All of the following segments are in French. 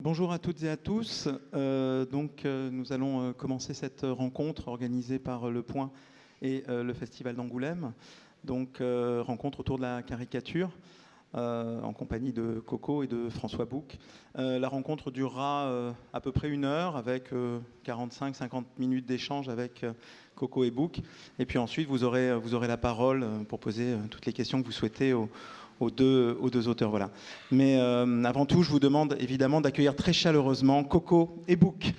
Bonjour à toutes et à tous. Nous allons commencer cette rencontre organisée par Le Point et le Festival d'Angoulême. Rencontre autour de la caricature en compagnie de Coco et de François Bouc. La rencontre durera à peu près 1 heure avec 45-50 minutes d'échange avec Coco et Bouc. Et puis ensuite, vous aurez la parole pour poser toutes les questions que vous souhaitez aux deux auteurs. Voilà. Mais avant tout, je vous demande évidemment d'accueillir très chaleureusement Coco et Bouc.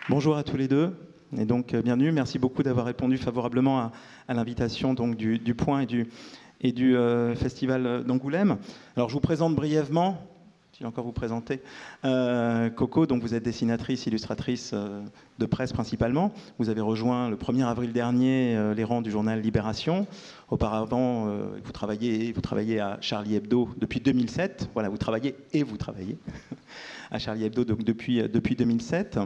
Bonjour à tous les deux. Et donc, bienvenue. Merci beaucoup d'avoir répondu favorablement à l'invitation du Point et du Festival d'Angoulême. Alors, je vous présente brièvement, si je vais encore vous présenter, Coco. Donc, vous êtes dessinatrice, illustratrice de presse principalement. Vous avez rejoint le 1er avril dernier les rangs du journal Libération. Auparavant, vous travaillez à Charlie Hebdo depuis 2007. Voilà, vous travaillez à Charlie Hebdo donc, depuis 2007.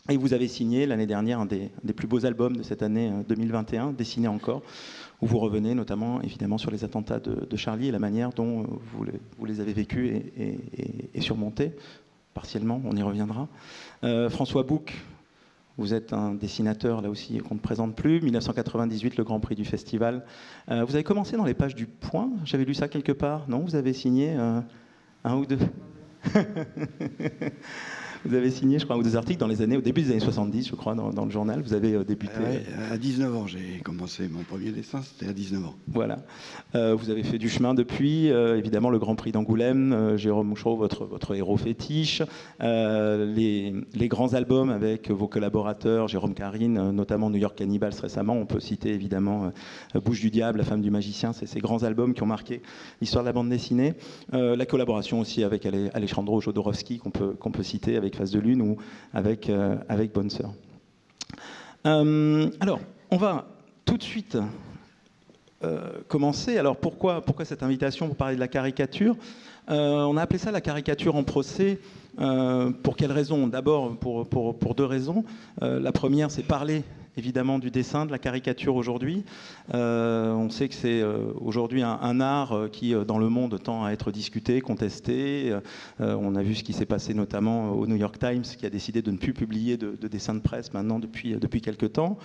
Et vous avez signé l'année dernière un des plus beaux albums de cette année 2021, Dessiné encore, où vous revenez notamment évidemment sur les attentats de Charlie et la manière dont vous les avez vécus et surmontés, partiellement, on y reviendra. François Bouc, vous êtes un dessinateur là aussi qu'on ne présente plus, 1998, le Grand Prix du Festival. Vous avez commencé dans les pages du Point, j'avais lu ça quelque part, non? Vous avez signé un ou deux Vous avez signé, je crois, un ou deux articles au début des années 70, je crois, dans le journal. Vous avez débuté... à 19 ans, j'ai commencé mon premier dessin, c'était à 19 ans. Voilà. Vous avez fait du chemin depuis, évidemment, le Grand Prix d'Angoulême, Jérôme Mouchereau, votre héros fétiche, les grands albums avec vos collaborateurs, Jérôme Carine, notamment New York Cannibals récemment. On peut citer, évidemment, Bouche du Diable, La Femme du Magicien. C'est ces grands albums qui ont marqué l'histoire de la bande dessinée. La collaboration aussi avec Alejandro Jodorowsky, qu'on peut citer avec Face de Lune ou avec Bonne Sœur. Alors, on va tout de suite commencer. Alors, pourquoi cette invitation pour parler de la caricature? On a appelé ça la caricature en procès. Pour quelles raisons? D'abord, pour deux raisons. La première, c'est parler évidemment du dessin, de la caricature aujourd'hui. On sait que c'est aujourd'hui un art qui, dans le monde, tend à être discuté, contesté. On a vu ce qui s'est passé notamment au New York Times, qui a décidé de ne plus publier de dessins de presse maintenant depuis quelques temps.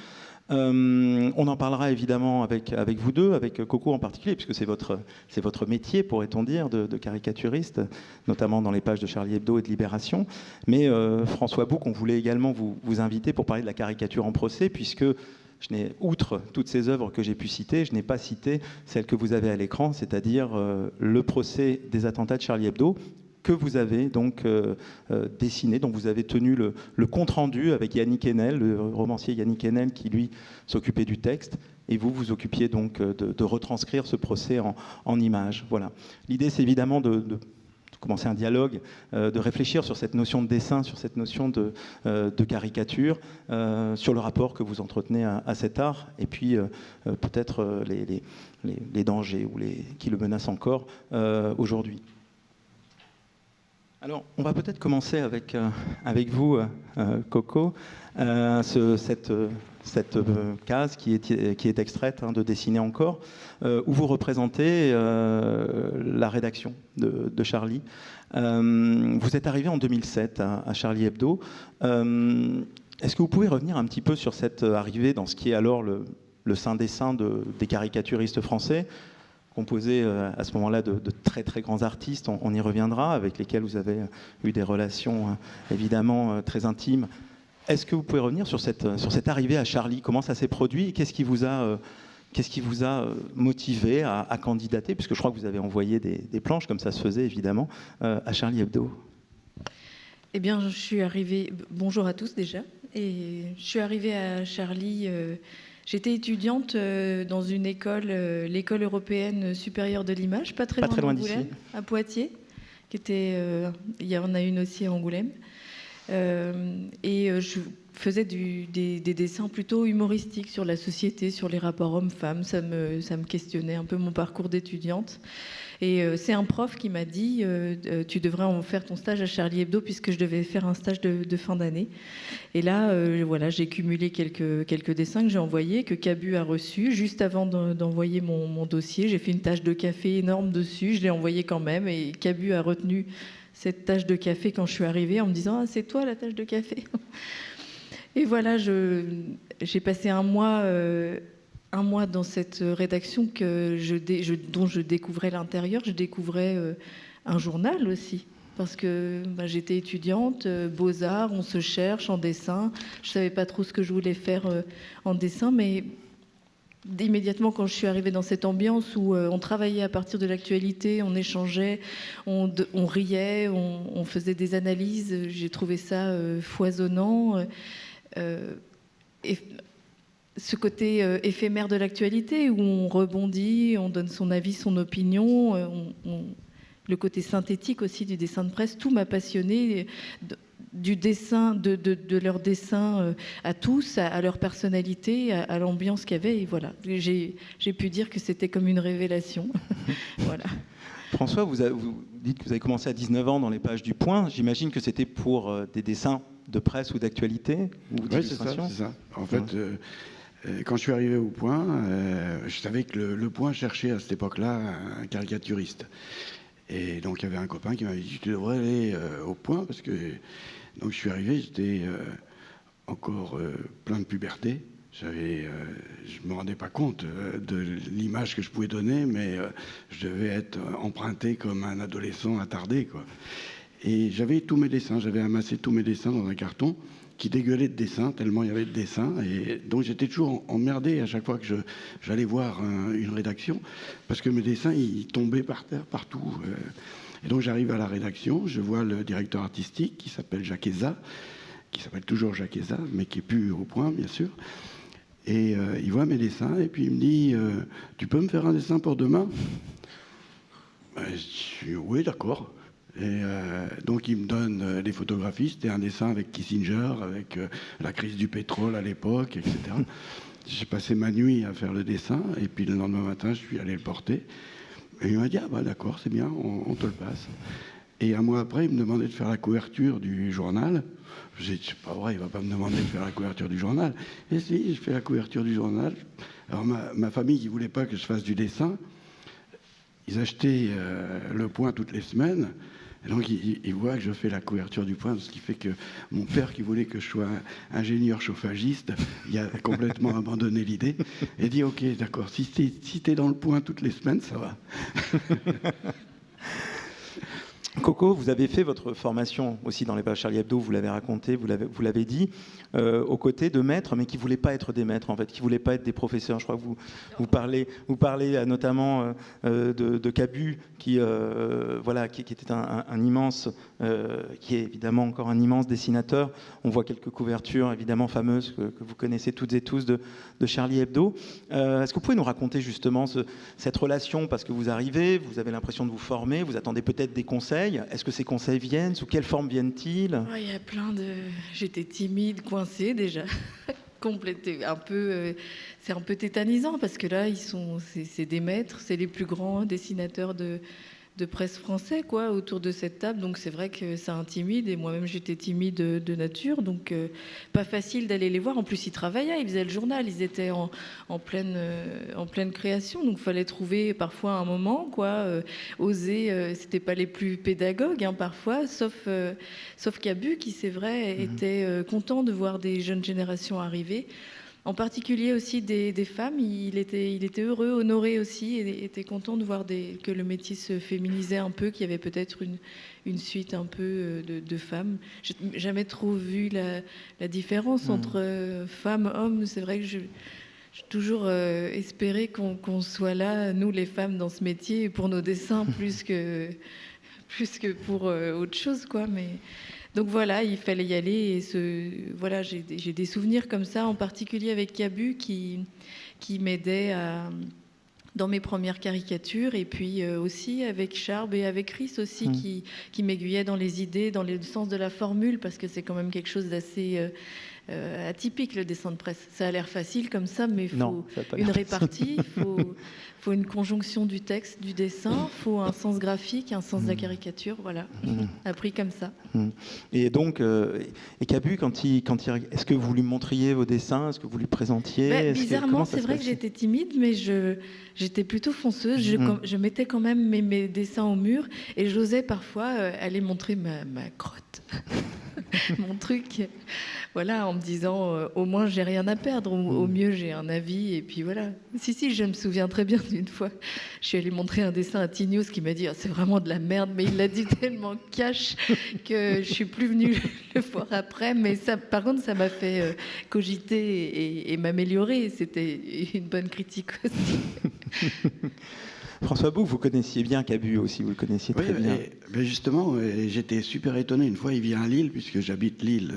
On en parlera évidemment avec vous deux, avec Coco en particulier, puisque c'est votre métier, pourrait-on dire, de caricaturiste, notamment dans les pages de Charlie Hebdo et de Libération. Mais François Bouc, on voulait également vous inviter pour parler de la caricature en procès, puisque outre toutes ces œuvres que j'ai pu citer, je n'ai pas cité celle que vous avez à l'écran, c'est-à-dire le procès des attentats de Charlie Hebdo, que vous avez donc dessiné, dont vous avez tenu le compte-rendu avec Yannick Enel, le romancier Yannick Enel, qui lui s'occupait du texte, et vous occupiez donc de retranscrire ce procès en images. Voilà. L'idée, c'est évidemment de commencer un dialogue, de réfléchir sur cette notion de dessin, sur cette notion de caricature, sur le rapport que vous entretenez à cet art, et puis peut-être les dangers qui le menacent encore aujourd'hui. Alors, on va peut-être commencer avec vous, Coco, cette case qui est extraite de Dessiner encore, où vous représentez la rédaction de Charlie. Vous êtes arrivé en 2007 à Charlie Hebdo. Est-ce que vous pouvez revenir un petit peu sur cette arrivée dans ce qui est alors le saint dessein des caricaturistes français, composé à ce moment-là de très très grands artistes, on y reviendra, avec lesquels vous avez eu des relations évidemment très intimes. Est-ce que vous pouvez revenir sur cette arrivée à Charlie? Comment ça s'est produit et qu'est-ce qui vous a motivé à candidater? Puisque je crois que vous avez envoyé des planches, comme ça se faisait évidemment, à Charlie Hebdo. Eh bien, je suis arrivée... Bonjour à tous déjà. Et je suis arrivée à Charlie... J'étais étudiante dans une école, l'école européenne supérieure de l'image, pas très loin d'Angoulême, à Poitiers, il y en a une aussi à Angoulême. Je faisais des dessins plutôt humoristiques sur la société, sur les rapports hommes-femmes. Ça me questionnait un peu mon parcours d'étudiante. Et c'est un prof qui m'a dit tu devrais en faire ton stage à Charlie Hebdo, puisque je devais faire un stage de fin d'année. Et là, voilà, j'ai cumulé quelques dessins que j'ai envoyés, que Cabu a reçus. Juste avant d'envoyer mon dossier, j'ai fait une tache de café énorme dessus. Je l'ai envoyé quand même. Et Cabu a retenu cette tache de café quand je suis arrivée, en me disant « Ah, c'est toi la tache de café ?» Et voilà, j'ai passé un mois dans cette rédaction dont je découvrais l'intérieur. Je découvrais un journal aussi, parce que j'étais étudiante, beaux-arts, on se cherche en dessin. Je ne savais pas trop ce que je voulais faire en dessin, mais immédiatement, quand je suis arrivée dans cette ambiance où on travaillait à partir de l'actualité, on échangeait, on riait, on faisait des analyses, j'ai trouvé ça foisonnant. Et ce côté éphémère de l'actualité où on rebondit, on donne son avis, son opinion, le côté synthétique aussi du dessin de presse, tout m'a passionnée, du dessin, de leur dessin à tous, à leur personnalité, à l'ambiance qu'il y avait. Et voilà, j'ai pu dire que c'était comme une révélation. Voilà. François, vous dites que vous avez commencé à 19 ans dans les pages du Point. J'imagine que c'était pour des dessins de presse ou d'actualité ou Oui, c'est ça. En fait, quand je suis arrivé au Point, je savais que le Point cherchait à cette époque-là un caricaturiste. Et donc, il y avait un copain qui m'avait dit « Tu devrais aller au Point » parce que... Donc, je suis arrivé, j'étais encore plein de puberté. Je me rendais pas compte de l'image que je pouvais donner, mais je devais être emprunté comme un adolescent attardé, quoi. Et j'avais tous mes dessins, j'avais amassé tous mes dessins dans un carton qui dégueulait de dessins, tellement il y avait de dessins. Et donc j'étais toujours emmerdé à chaque fois que j'allais voir une rédaction, parce que mes dessins, ils tombaient par terre, partout. Et donc j'arrive à la rédaction, je vois le directeur artistique qui s'appelle Jacques Eza, qui s'appelle toujours Jacques Eza, mais qui est plus au Point, bien sûr. Et il voit mes dessins et puis il me dit tu peux me faire un dessin pour demain? Je dis oui, d'accord. Et donc il me donne des photographies, c'était un dessin avec Kissinger, avec la crise du pétrole à l'époque, etc. J'ai passé ma nuit à faire le dessin et puis le lendemain matin je suis allé le porter. Et il m'a dit ah bah d'accord, c'est bien, on te le passe. Et un mois après il me demandait de faire la couverture du journal. J'ai dit, c'est pas vrai, il va pas me demander de faire la couverture du journal. Et si, je fais la couverture du journal. Alors ma famille qui voulait pas que je fasse du dessin, ils achetaient le Point toutes les semaines. Et donc ils voient que je fais la couverture du Point, ce qui fait que mon père qui voulait que je sois ingénieur chauffagiste, il a complètement abandonné l'idée et dit ok d'accord, si t'es dans le Point toutes les semaines, ça va. Coco, vous avez fait votre formation aussi dans les pages Charlie Hebdo, vous l'avez raconté, vous l'avez dit, aux côtés de maîtres, mais qui ne voulaient pas être des maîtres, en fait, qui ne voulaient pas être des professeurs. Je crois que vous parlez notamment de Cabu, qui était un immense, qui est évidemment encore un immense dessinateur. On voit quelques couvertures, évidemment, fameuses, que vous connaissez toutes et tous de Charlie Hebdo. Est-ce que vous pouvez nous raconter justement cette relation, parce que vous arrivez, vous avez l'impression de vous former, vous attendez peut-être des conseils. Est-ce que ces conseils viennent? Sous quelle forme viennent-ils? Il y a plein de... J'étais timide, coincée déjà. Complétée, c'est un peu tétanisant parce que là, c'est des maîtres, c'est les plus grands dessinateurs de presse français, quoi, autour de cette table. Donc c'est vrai que ça intimide et moi-même j'étais timide de nature, donc pas facile d'aller les voir. En plus ils travaillaient, ils faisaient le journal, ils étaient en pleine création, donc fallait trouver parfois un moment, quoi, oser. C'était pas les plus pédagogues, hein, parfois, sauf Cabu qui, c'est vrai, était content de voir des jeunes générations arriver. En particulier aussi des femmes, il était heureux, honoré aussi, et était content de voir que le métier se féminisait un peu, qu'il y avait peut-être une suite un peu de femmes. J'ai jamais trop vu la différence entre femmes, hommes. C'est vrai que j'ai toujours espéré qu'on soit là, nous les femmes, dans ce métier, pour nos dessins, plus que pour autre chose, quoi. Mais... Donc voilà, il fallait y aller. Et voilà, j'ai des souvenirs comme ça, en particulier avec Cabu, qui m'aidait dans mes premières caricatures, et puis aussi avec Charb et avec Chris aussi, qui m'aiguillait dans les idées, dans le sens de la formule, parce que c'est quand même quelque chose d'assez atypique, le dessin de presse. Ça a l'air facile comme ça, mais il faut une répartie, il faut une conjonction du texte, du dessin, il faut un sens graphique, un sens de la caricature, voilà, appris comme ça. Et donc, et Cabu, est-ce que vous lui montriez vos dessins, est-ce que vous lui présentiez? Bizarrement, c'est vrai que j'étais timide, mais j'étais plutôt fonceuse. Je mettais quand même mes dessins au mur, et j'osais parfois aller montrer ma crotte. Mon truc, voilà, en me disant au moins j'ai rien à perdre, au mieux j'ai un avis, et puis voilà. Si, je me souviens très bien d'une fois, je suis allée montrer un dessin à Tignos qui m'a dit c'est vraiment de la merde, mais il l'a dit tellement cash que je suis plus venue le voir après, mais ça, par contre, ça m'a fait cogiter et m'améliorer. C'était une bonne critique aussi. François Bouc, vous connaissiez bien Cabu aussi, vous le connaissiez très bien. Mais justement, j'étais super étonné. Une fois, il vient à Lille, puisque j'habite Lille.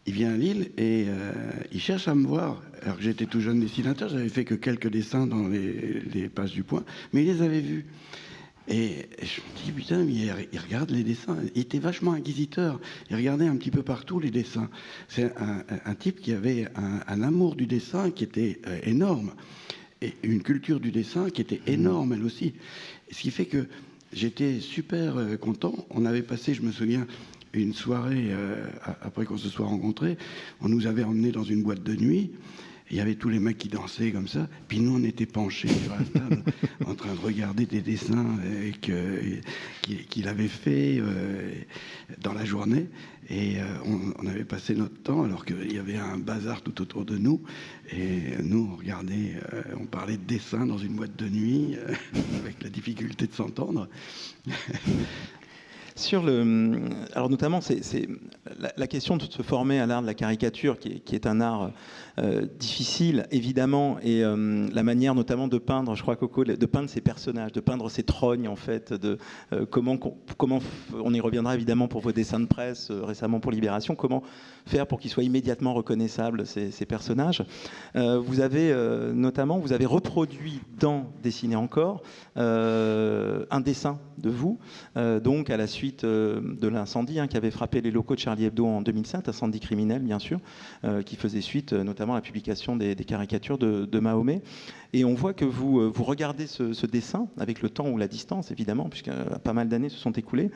Il vient à Lille et il cherche à me voir. Alors que j'étais tout jeune dessinateur, j'avais fait que quelques dessins dans les pages du Point, mais il les avait vus. Et je me dis, putain, il regarde les dessins. Il était vachement inquisiteur. Il regardait un petit peu partout les dessins. C'est un type qui avait un amour du dessin qui était énorme. Et une culture du dessin qui était énorme, elle aussi. Ce qui fait que j'étais super content. On avait passé, je me souviens, une soirée, après qu'on se soit rencontrés, on nous avait emmenés dans une boîte de nuit. Il y avait tous les mecs qui dansaient comme ça. Puis nous, on était penchés sur la table, en train de regarder des dessins qu'il avait fait dans la journée. Et on avait passé notre temps, alors qu'il y avait un bazar tout autour de nous. Et nous, on regardait, on parlait de dessin dans une boîte de nuit, avec la difficulté de s'entendre. Alors notamment, c'est la question de se former à l'art de la caricature, qui est un art difficile, évidemment, et la manière notamment de peindre, je crois, Coco, de peindre ces personnages, de peindre ces trognes, en fait, comment on y reviendra évidemment pour vos dessins de presse, récemment pour Libération, comment faire pour qu'ils soient immédiatement reconnaissables, ces personnages. Vous avez notamment, vous avez reproduit dans Dessiner encore un dessin de vous, donc à la suite de l'incendie qui avait frappé les locaux de Charlie Hebdo en 2007, incendie criminel bien sûr, qui faisait suite notamment à la publication des caricatures de Mahomet. Et on voit que vous regardez ce dessin avec le temps ou la distance évidemment, puisque pas mal d'années se sont écoulées.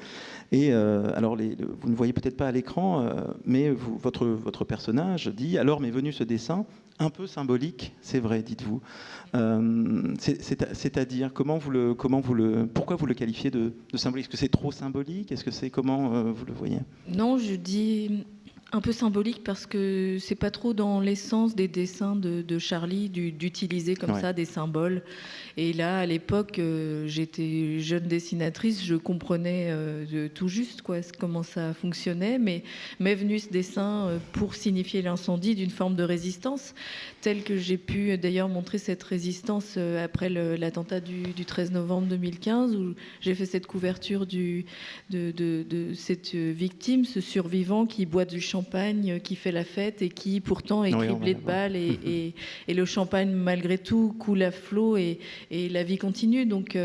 Et alors vous ne voyez peut-être pas à l'écran, mais votre personnage dit alors m'est venu ce dessin un peu symbolique, c'est vrai, dites-vous. C'est-à-dire pourquoi vous le qualifiez de symbolique? Est-ce que c'est trop symbolique? Est-ce que c'est comment vous le voyez? Non, je dis un peu symbolique parce que c'est pas trop dans l'essence des dessins de Charlie d'utiliser comme ça des symboles. Et là, à l'époque, j'étais jeune dessinatrice, je comprenais tout juste comment ça fonctionnait, mais m'est venu ce dessin pour signifier l'incendie d'une forme de résistance, telle que j'ai pu d'ailleurs montrer cette résistance après l'attentat du 13 novembre 2015, où j'ai fait cette couverture de cette victime, ce survivant qui boit du champagne, qui fait la fête et qui pourtant est criblé de balles et le champagne malgré tout coule à flot et la vie continue. Donc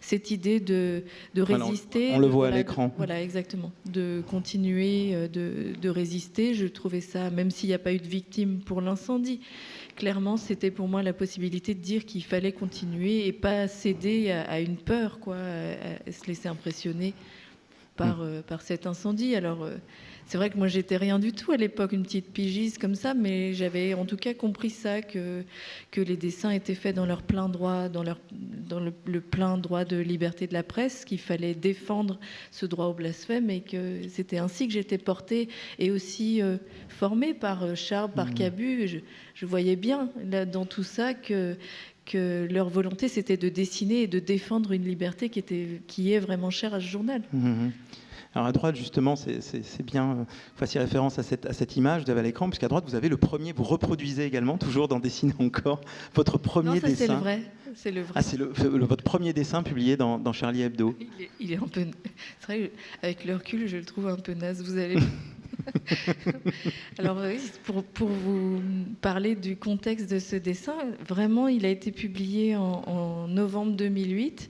cette idée de résister, on le voit à l'écran. Voilà, exactement, de continuer de résister. Je trouvais ça, même s'il n'y a pas eu de victime pour l'incendie, clairement c'était pour moi la possibilité de dire qu'il fallait continuer et pas céder à une peur, à se laisser impressionner par cet incendie. Alors c'est vrai que moi j'étais rien du tout à l'époque, une petite pigiste comme ça, mais j'avais en tout cas compris ça, que les dessins étaient faits dans leur plein droit, dans le plein droit de liberté de la presse, qu'il fallait défendre ce droit au blasphème, et que c'était ainsi que j'étais portée et aussi formée par Charb, par Cabu. Je voyais bien là, dans tout ça que leur volonté c'était de dessiner et de défendre une liberté qui est vraiment chère à ce journal. Alors à droite, justement, c'est bien que vous fassiez référence à cette image, vous avez à l'écran, puisqu'à droite, vous avez le premier, vous reproduisez également, toujours dans Dessiner encore, votre premier dessin. C'est le vrai. C'est le vrai. Ah, c'est votre premier dessin publié dans Charlie Hebdo. Il est un peu... C'est vrai, avec le recul, je le trouve un peu naze, vous allez... Alors, pour vous parler du contexte de ce dessin, vraiment, il a été publié en novembre 2008.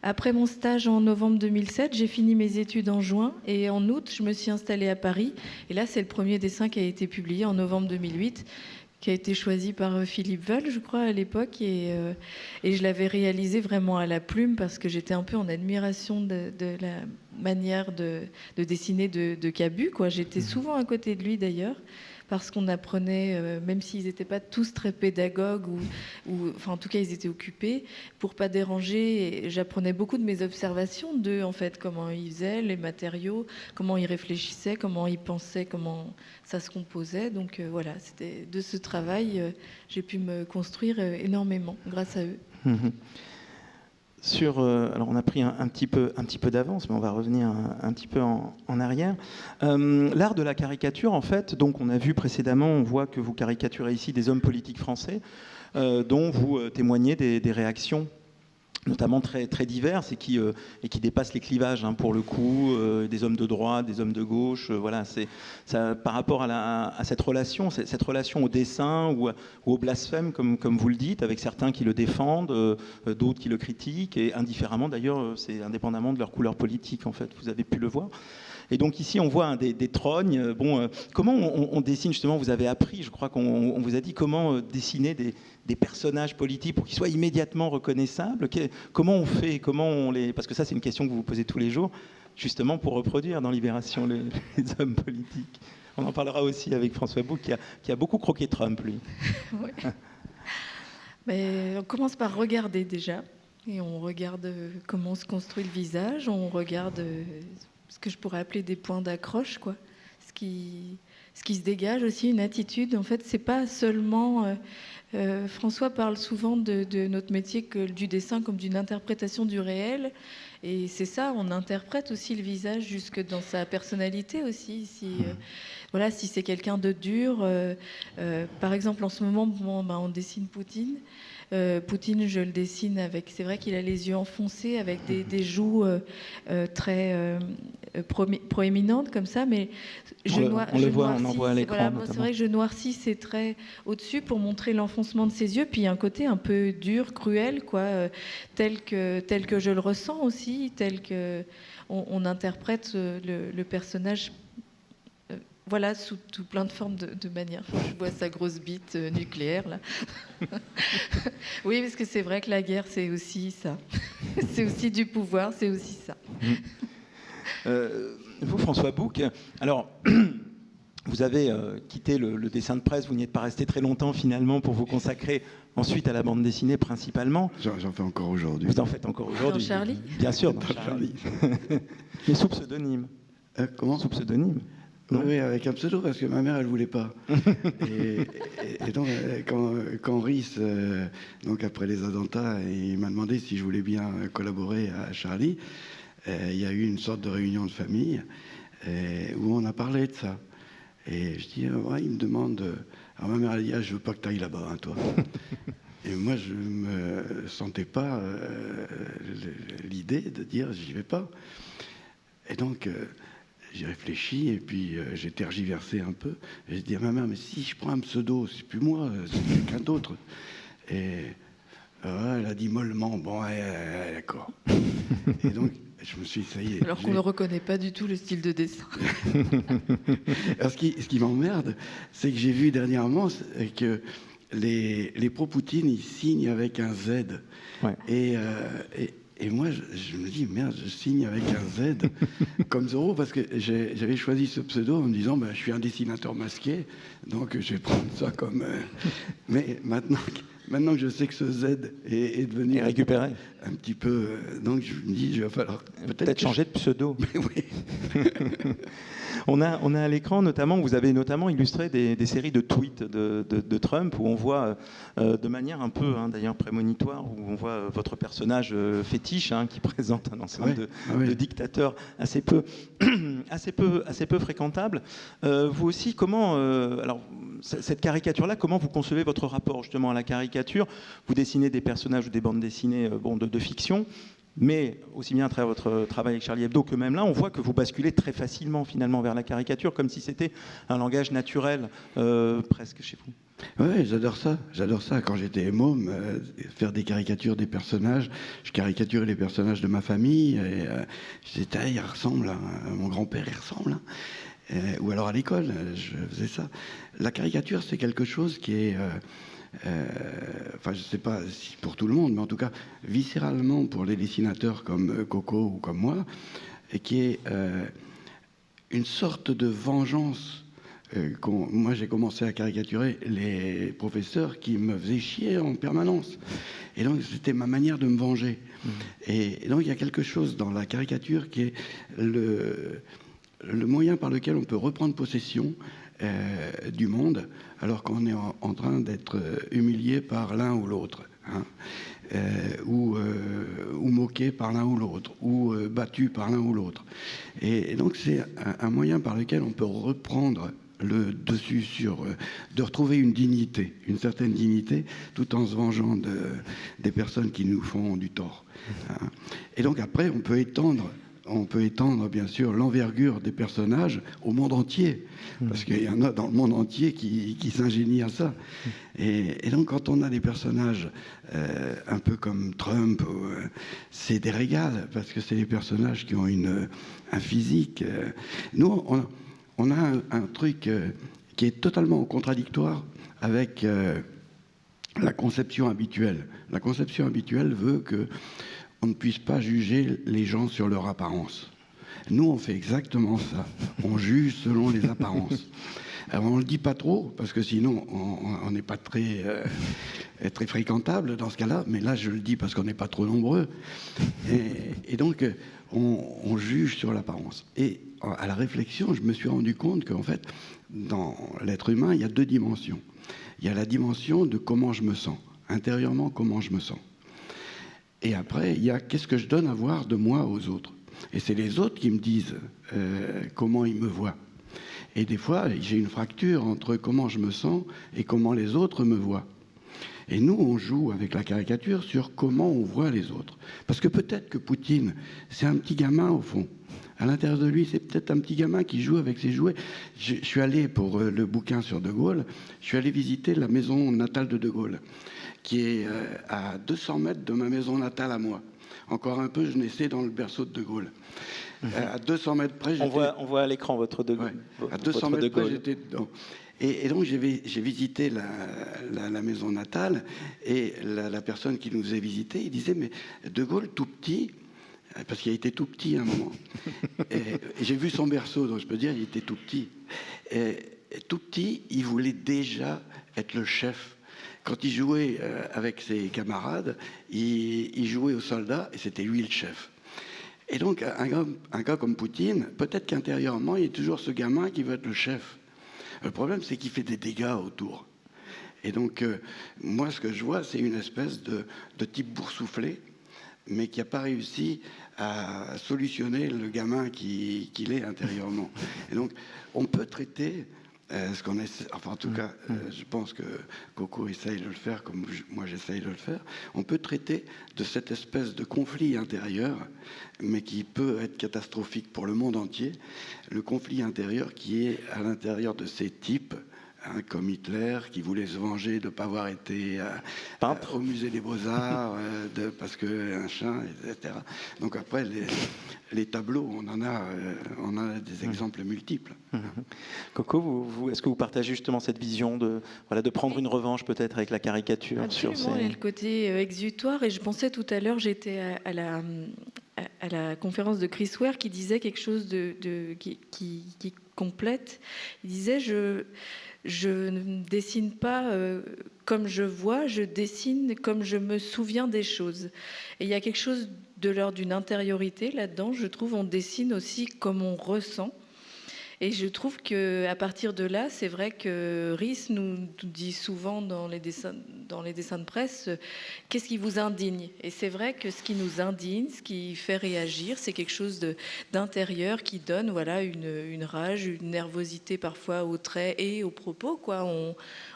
Après mon stage en novembre 2007, j'ai fini mes études en juin et en août, je me suis installée à Paris. Et là, c'est le premier dessin qui a été publié en novembre 2008, qui a été choisi par Philippe Veul, je crois, à l'époque. Et je l'avais réalisé vraiment à la plume parce que j'étais un peu en admiration de la manière de dessiner de Cabu, quoi. J'étais souvent à côté de lui, d'ailleurs, parce qu'on apprenait, même s'ils n'étaient pas tous très pédagogues, enfin, en tout cas, ils étaient occupés, pour pas déranger. J'apprenais beaucoup de mes observations d'eux, en fait, comment ils faisaient, les matériaux, comment ils réfléchissaient, comment ils pensaient, comment ça se composait. Donc voilà, c'était de ce travail, j'ai pu me construire énormément grâce à eux. Alors on a pris un petit peu d'avance, mais on va revenir un petit peu en arrière. L'art de la caricature, en fait, donc on a vu précédemment, on voit que vous caricaturez ici des hommes politiques français, dont vous témoignez des réactions, notamment très, très diverses et qui dépassent les clivages, hein, pour le coup, des hommes de droite, des hommes de gauche. Voilà, c'est ça, par rapport à cette relation au dessin ou au blasphème, comme vous le dites, avec certains qui le défendent, d'autres qui le critiquent, et indifféremment d'ailleurs, c'est indépendamment de leur couleur politique, en fait, vous avez pu le voir. Et donc ici, on voit des trognes. Comment on dessine, justement, vous avez appris, je crois qu'on vous a dit comment dessiner des personnages politiques pour qu'ils soient immédiatement reconnaissables. Comment on fait, parce que ça, c'est une question que vous vous posez tous les jours, justement pour reproduire dans Libération les hommes politiques. On en parlera aussi avec François Bouc, qui a beaucoup croqué Trump, lui. Oui. Mais on commence par regarder déjà, et on regarde comment se construit le visage, on regarde ce que je pourrais appeler des points d'accroche, quoi. Ce qui se dégage aussi, une attitude. En fait, c'est pas seulement... François parle souvent de notre métier, du dessin, comme d'une interprétation du réel. Et c'est ça, on interprète aussi le visage jusque dans sa personnalité aussi. Si c'est quelqu'un de dur, par exemple, en ce moment, on dessine Poutine. Poutine, je le dessine avec... C'est vrai qu'il a les yeux enfoncés, avec des joues très proéminentes, comme ça, mais on le voit, on en voit à l'écran. Voilà, c'est vrai que je noircis ses traits au-dessus pour montrer l'enfoncement de ses yeux, puis il y a un côté un peu dur, cruel, quoi, tel que je le ressens aussi, tel que on interprète le personnage. Voilà, sous tout plein de formes de manières. Je vois sa grosse bite nucléaire, là. Oui, parce que c'est vrai que la guerre, c'est aussi ça. C'est aussi du pouvoir, c'est aussi ça. Vous, François Bouc, alors, vous avez quitté le dessin de presse, vous n'y êtes pas resté très longtemps, finalement, pour vous consacrer ensuite à la bande dessinée, principalement. J'en fais encore aujourd'hui. Vous en faites encore aujourd'hui. Dans Charlie ? Bien sûr, dans Charlie. Mais sous pseudonyme. Comment ? Sous pseudonyme. Oui, avec un pseudo, parce que ma mère, elle voulait pas. et donc, quand Rhys, donc après les attentats, il m'a demandé si je voulais bien collaborer à Charlie, il y a eu une sorte de réunion de famille où on a parlé de ça. Et je dis, ouais, il me demande... Alors ma mère, elle dit, je veux pas que tu ailles là-bas, hein, toi. Et moi, je me sentais pas l'idée de dire, j'y vais pas. Et donc... j'ai réfléchi et puis j'ai tergiversé un peu. Et j'ai dit à ma mère, mais si je prends un pseudo, c'est plus moi, c'est quelqu'un d'autre. Et elle a dit mollement, bon, d'accord. Et donc, je me suis dit, ça y est. Alors qu'on ne reconnaît pas du tout le style de dessin. Alors, ce qui m'emmerde, c'est que j'ai vu dernièrement que les pro-Poutine, ils signent avec un Z. Ouais. Et moi, je me dis, merde, je signe avec un Z comme Zorro, parce que j'avais choisi ce pseudo en me disant, je suis un dessinateur masqué, donc je vais prendre ça comme... Mais maintenant que je sais que ce Z est devenu... récupéré. Un petit peu... donc je me dis, il va falloir... Peut-être changer de pseudo. Mais oui. On a à l'écran, notamment, vous avez notamment illustré des séries de tweets de Trump, où on voit, de manière un peu, d'ailleurs prémonitoire, où on voit votre personnage fétiche, qui présente un ensemble de dictateurs assez peu fréquentables. Vous aussi, comment... alors, cette caricature-là, comment vous concevez votre rapport justement à la caricature ? Vous dessinez des personnages ou des bandes dessinées de fiction. Mais aussi bien à travers votre travail avec Charlie Hebdo que même là, on voit que vous basculez très facilement finalement vers la caricature, comme si c'était un langage naturel presque chez vous. Oui, j'adore ça. J'adore ça. Quand j'étais môme, faire des caricatures des personnages, je caricaturais les personnages de ma famille. Et, je disais, il ressemble, mon grand-père, il ressemble. Ou alors à l'école, je faisais ça. La caricature, c'est quelque chose qui est... enfin, je ne sais pas si pour tout le monde, mais en tout cas, viscéralement pour les dessinateurs comme Coco ou comme moi, et qui est une sorte de vengeance. Moi, j'ai commencé à caricaturer les professeurs qui me faisaient chier en permanence. Et donc, c'était ma manière de me venger. Et donc, il y a quelque chose dans la caricature qui est le moyen par lequel on peut reprendre possession du monde, alors qu'on est en train d'être humilié par l'un ou l'autre, hein, ou moqué par l'un ou l'autre, ou battu par l'un ou l'autre. Et donc c'est un moyen par lequel on peut reprendre le dessus de retrouver une dignité, une certaine dignité, tout en se vengeant des personnes qui nous font du tort. Hein. Et donc après, on peut étendre bien sûr l'envergure des personnages au monde entier, parce qu'il y en a dans le monde entier qui s'ingénient à ça. Et donc quand on a des personnages un peu comme Trump, c'est des régals, parce que c'est des personnages qui ont un physique. Nous, on a un truc qui est totalement contradictoire avec la conception habituelle. La conception habituelle veut que on ne puisse pas juger les gens sur leur apparence. Nous, on fait exactement ça. On juge selon les apparences. Alors, on ne le dit pas trop, parce que sinon, on n'est pas très fréquentable dans ce cas-là. Mais là, je le dis parce qu'on n'est pas trop nombreux. Et donc, on juge sur l'apparence. Et à la réflexion, je me suis rendu compte qu'en fait, dans l'être humain, il y a deux dimensions. Il y a la dimension de comment je me sens. Intérieurement, comment je me sens. Et après, il y a qu'est-ce que je donne à voir de moi aux autres. Et c'est les autres qui me disent comment ils me voient. Et des fois, j'ai une fracture entre comment je me sens et comment les autres me voient. Et nous, on joue avec la caricature sur comment on voit les autres. Parce que peut-être que Poutine, c'est un petit gamin au fond. À l'intérieur de lui, c'est peut-être un petit gamin qui joue avec ses jouets. Je suis allé, pour le bouquin sur De Gaulle, je suis allé visiter la maison natale de Gaulle, qui est à 200 mètres de ma maison natale à moi. Encore un peu, je naissais dans le berceau de Gaulle. À 200 mètres près, on voit à l'écran votre De Gaulle. Ouais, à 200 mètres près, j'étais dedans. Et donc, j'ai visité la maison natale, et la personne qui nous a visité, il disait, mais De Gaulle, tout petit, parce qu'il a été tout petit à un moment, et j'ai vu son berceau, donc je peux dire, il était tout petit. Et tout petit, il voulait déjà être le chef. Quand il jouait avec ses camarades, il jouait aux soldats et c'était lui le chef. Et donc, un gars comme Poutine, peut-être qu'intérieurement, il est toujours ce gamin qui veut être le chef. Le problème, c'est qu'il fait des dégâts autour. Et donc, moi, ce que je vois, c'est une espèce de type boursouflé, mais qui n'a pas réussi à solutionner le gamin qu'il est intérieurement. Et donc, on peut traiter... ce qu'on essaie, enfin en tout cas, je pense que Coco essaye de le faire comme moi j'essaye de le faire. On peut traiter de cette espèce de conflit intérieur, mais qui peut être catastrophique pour le monde entier. Le conflit intérieur qui est à l'intérieur de ces types, hein, comme Hitler, qui voulait se venger de ne pas avoir été au musée des Beaux-Arts, parce qu'un chien, etc. Donc après, les tableaux, on en a des exemples multiples. Coco, est-ce que vous partagez justement cette vision de prendre une revanche peut-être avec la caricature? Absolument, il y a le côté exutoire. Et je pensais tout à l'heure, j'étais à la conférence de Chris Ware qui disait quelque chose qui complète. Il disait, je ne dessine pas comme je vois, je dessine comme je me souviens des choses. Et il y a quelque chose de l'ordre d'une intériorité là-dedans. Je trouve on dessine aussi comme on ressent. Et je trouve qu'à partir de là, c'est vrai que Rhys nous dit souvent dans les dessins de presse, qu'est-ce qui vous indigne? Et c'est vrai que ce qui nous indigne, ce qui fait réagir, c'est quelque chose d'intérieur qui donne une rage, une nervosité parfois aux traits et aux propos. Quoi.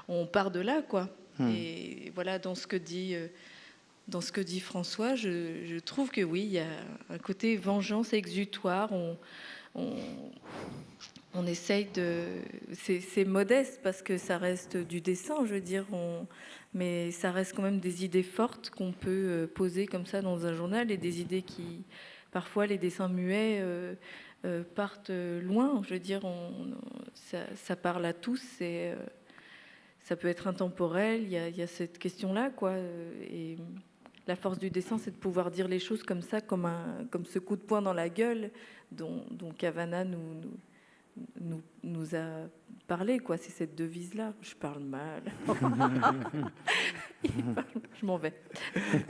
On part de là. Quoi. Et voilà, dans ce que dit dans ce que dit François, je trouve que oui, il y a un côté vengeance exutoire. On essaye de... C'est modeste parce que ça reste du dessin, je veux dire, mais ça reste quand même des idées fortes qu'on peut poser comme ça dans un journal et des idées qui... Parfois, les dessins muets partent loin. Je veux dire, ça parle à tous et ça peut être intemporel. Il y a cette question-là, quoi. Et la force du dessin, c'est de pouvoir dire les choses comme ça, comme ce coup de poing dans la gueule dont Cavana nous a parlé, quoi. C'est cette devise-là. Je parle mal. Je m'en vais.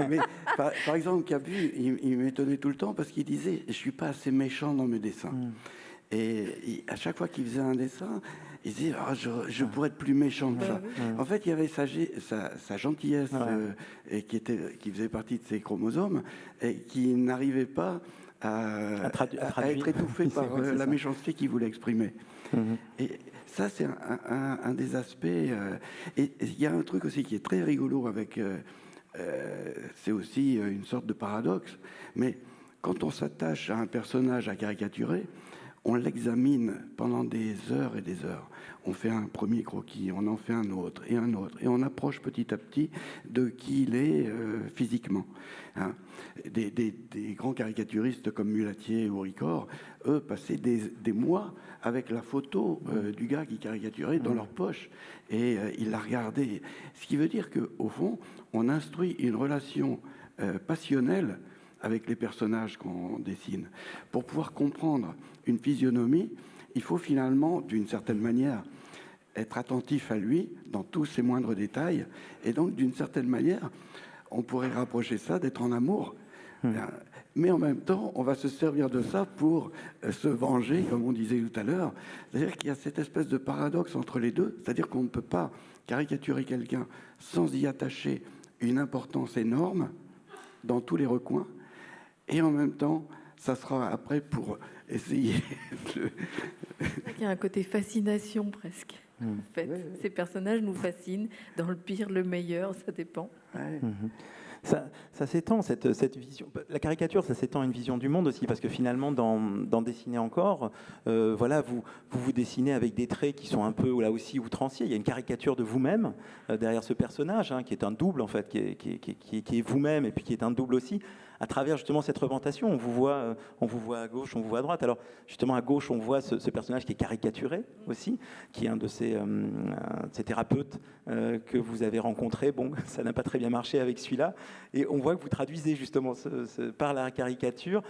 Mais par exemple, Cabu, il m'étonnait tout le temps parce qu'il disait « je suis pas assez méchant dans mes dessins ». Et à chaque fois qu'il faisait un dessin, il disait je pourrais être plus méchant que ça. En fait, il y avait sa gentillesse et qui faisait partie de ses chromosomes et qui n'arrivait pas à être étouffé par la méchanceté qu'il voulait exprimer. Et ça, c'est un des aspects. Et il y a un truc aussi qui est très rigolo avec... c'est aussi une sorte de paradoxe. Mais quand on s'attache à un personnage à caricaturer, on l'examine pendant des heures et des heures. On fait un premier croquis, on en fait un autre, et on approche petit à petit de qui il est physiquement. Hein. Des grands caricaturistes comme Mulatier ou Ricord, eux, passaient des mois avec la photo du gars qui caricaturait dans leur poche, et ils la regardaient. Ce qui veut dire qu'au fond, on instruit une relation passionnelle avec les personnages qu'on dessine. Pour pouvoir comprendre une physionomie, il faut finalement, d'une certaine manière, être attentif à lui dans tous ses moindres détails. Et donc, d'une certaine manière, on pourrait rapprocher ça d'être en amour. Mais en même temps, on va se servir de ça pour se venger, comme on disait tout à l'heure. C'est-à-dire qu'il y a cette espèce de paradoxe entre les deux. C'est-à-dire qu'on ne peut pas caricaturer quelqu'un sans y attacher une importance énorme dans tous les recoins. Et en même temps, ça sera après pour essayer de... Il y a un côté fascination presque. En fait, ces personnages nous fascinent, dans le pire, le meilleur, ça dépend. Ça s'étend, cette vision. La caricature, ça s'étend à une vision du monde aussi, parce que finalement, dans Dessiner encore, voilà, vous dessinez avec des traits qui sont un peu, là aussi, outranciers. Il y a une caricature de vous-même derrière ce personnage, hein, qui est un double, en fait, qui est vous-même, et puis qui est un double aussi. À travers justement cette représentation, on vous voit à gauche, on vous voit à droite. Alors justement à gauche, on voit ce personnage qui est caricaturé aussi, qui est un de ces thérapeutes que vous avez rencontré. Bon, ça n'a pas très bien marché avec celui-là. Et on voit que vous traduisez justement par la caricature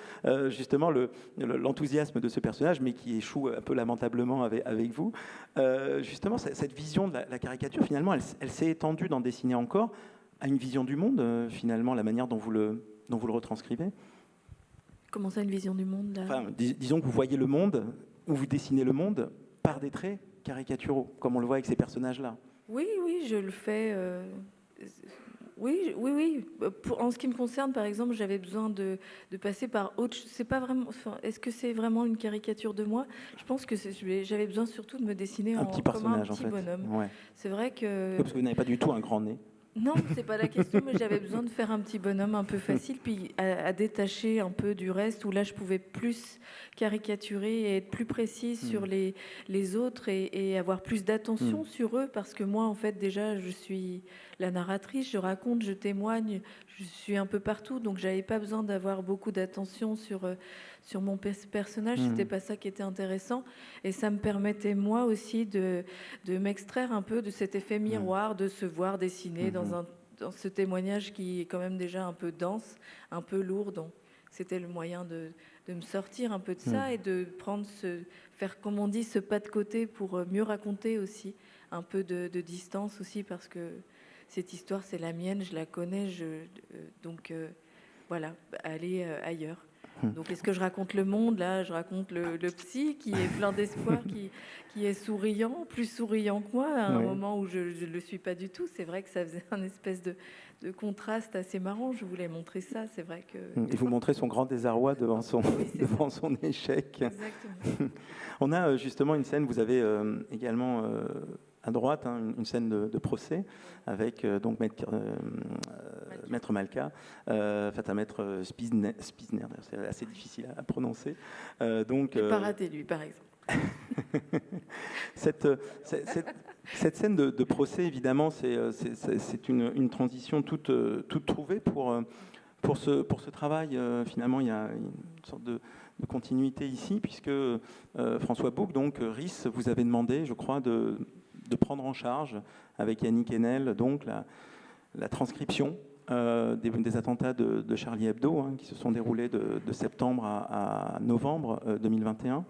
justement l'enthousiasme de ce personnage, mais qui échoue un peu lamentablement avec vous. Justement, cette vision de la caricature, finalement, elle s'est étendue dans Dessiner encore à une vision du monde, finalement, la manière dont vous le retranscrivez. Comment ça, une vision du monde là ? Enfin, disons que vous voyez le monde, ou vous dessinez le monde par des traits caricaturaux, comme on le voit avec ces personnages-là. Oui, je le fais. Oui. En ce qui me concerne, par exemple, j'avais besoin de passer par autre. C'est pas vraiment. Enfin, est-ce que c'est vraiment une caricature de moi ? Je pense que j'avais besoin surtout de me dessiner un petit personnage, comme un petit bonhomme. Ouais. C'est vrai que. Parce que vous n'avez pas du tout un grand nez. Non, c'est pas la question, mais j'avais besoin de faire un petit bonhomme un peu facile, puis à détacher un peu du reste, où là je pouvais plus caricaturer et être plus précise sur les autres et avoir plus d'attention sur eux, parce que moi, en fait, déjà, je suis la narratrice, je raconte, je témoigne, je suis un peu partout, donc j'avais pas besoin d'avoir beaucoup d'attention sur mon personnage, c'était pas ça qui était intéressant, et ça me permettait moi aussi de m'extraire un peu de cet effet miroir, de se voir dessiner dans ce témoignage qui est quand même déjà un peu dense, un peu lourd, donc c'était le moyen de me sortir un peu de ça et de faire, comme on dit, ce pas de côté pour mieux raconter aussi, un peu de distance aussi, parce que cette histoire, c'est la mienne, je la connais, donc voilà, aller ailleurs. Donc, est-ce que je raconte le monde ? Là, je raconte le psy qui est plein d'espoir, qui est souriant, plus souriant que moi, à un moment où je ne le suis pas du tout. C'est vrai que ça faisait un espèce de contraste assez marrant. Je voulais montrer ça, c'est vrai que... Et vous montrez son grand désarroi devant son échec. Exactement. On a justement une scène, vous avez également à droite, hein, une scène de procès avec donc Maître Malka, Maître Spizner, c'est assez difficile à prononcer. Donc, pas raté lui, par exemple. Cette scène de procès, évidemment, c'est une transition toute trouvée pour ce travail. Finalement, il y a une sorte de continuité ici, puisque François Bouc, donc RIS, vous avez demandé, je crois, de prendre en charge, avec Yannick Enel, donc la transcription des attentats de Charlie Hebdo, hein, qui se sont déroulés de septembre à novembre 2021.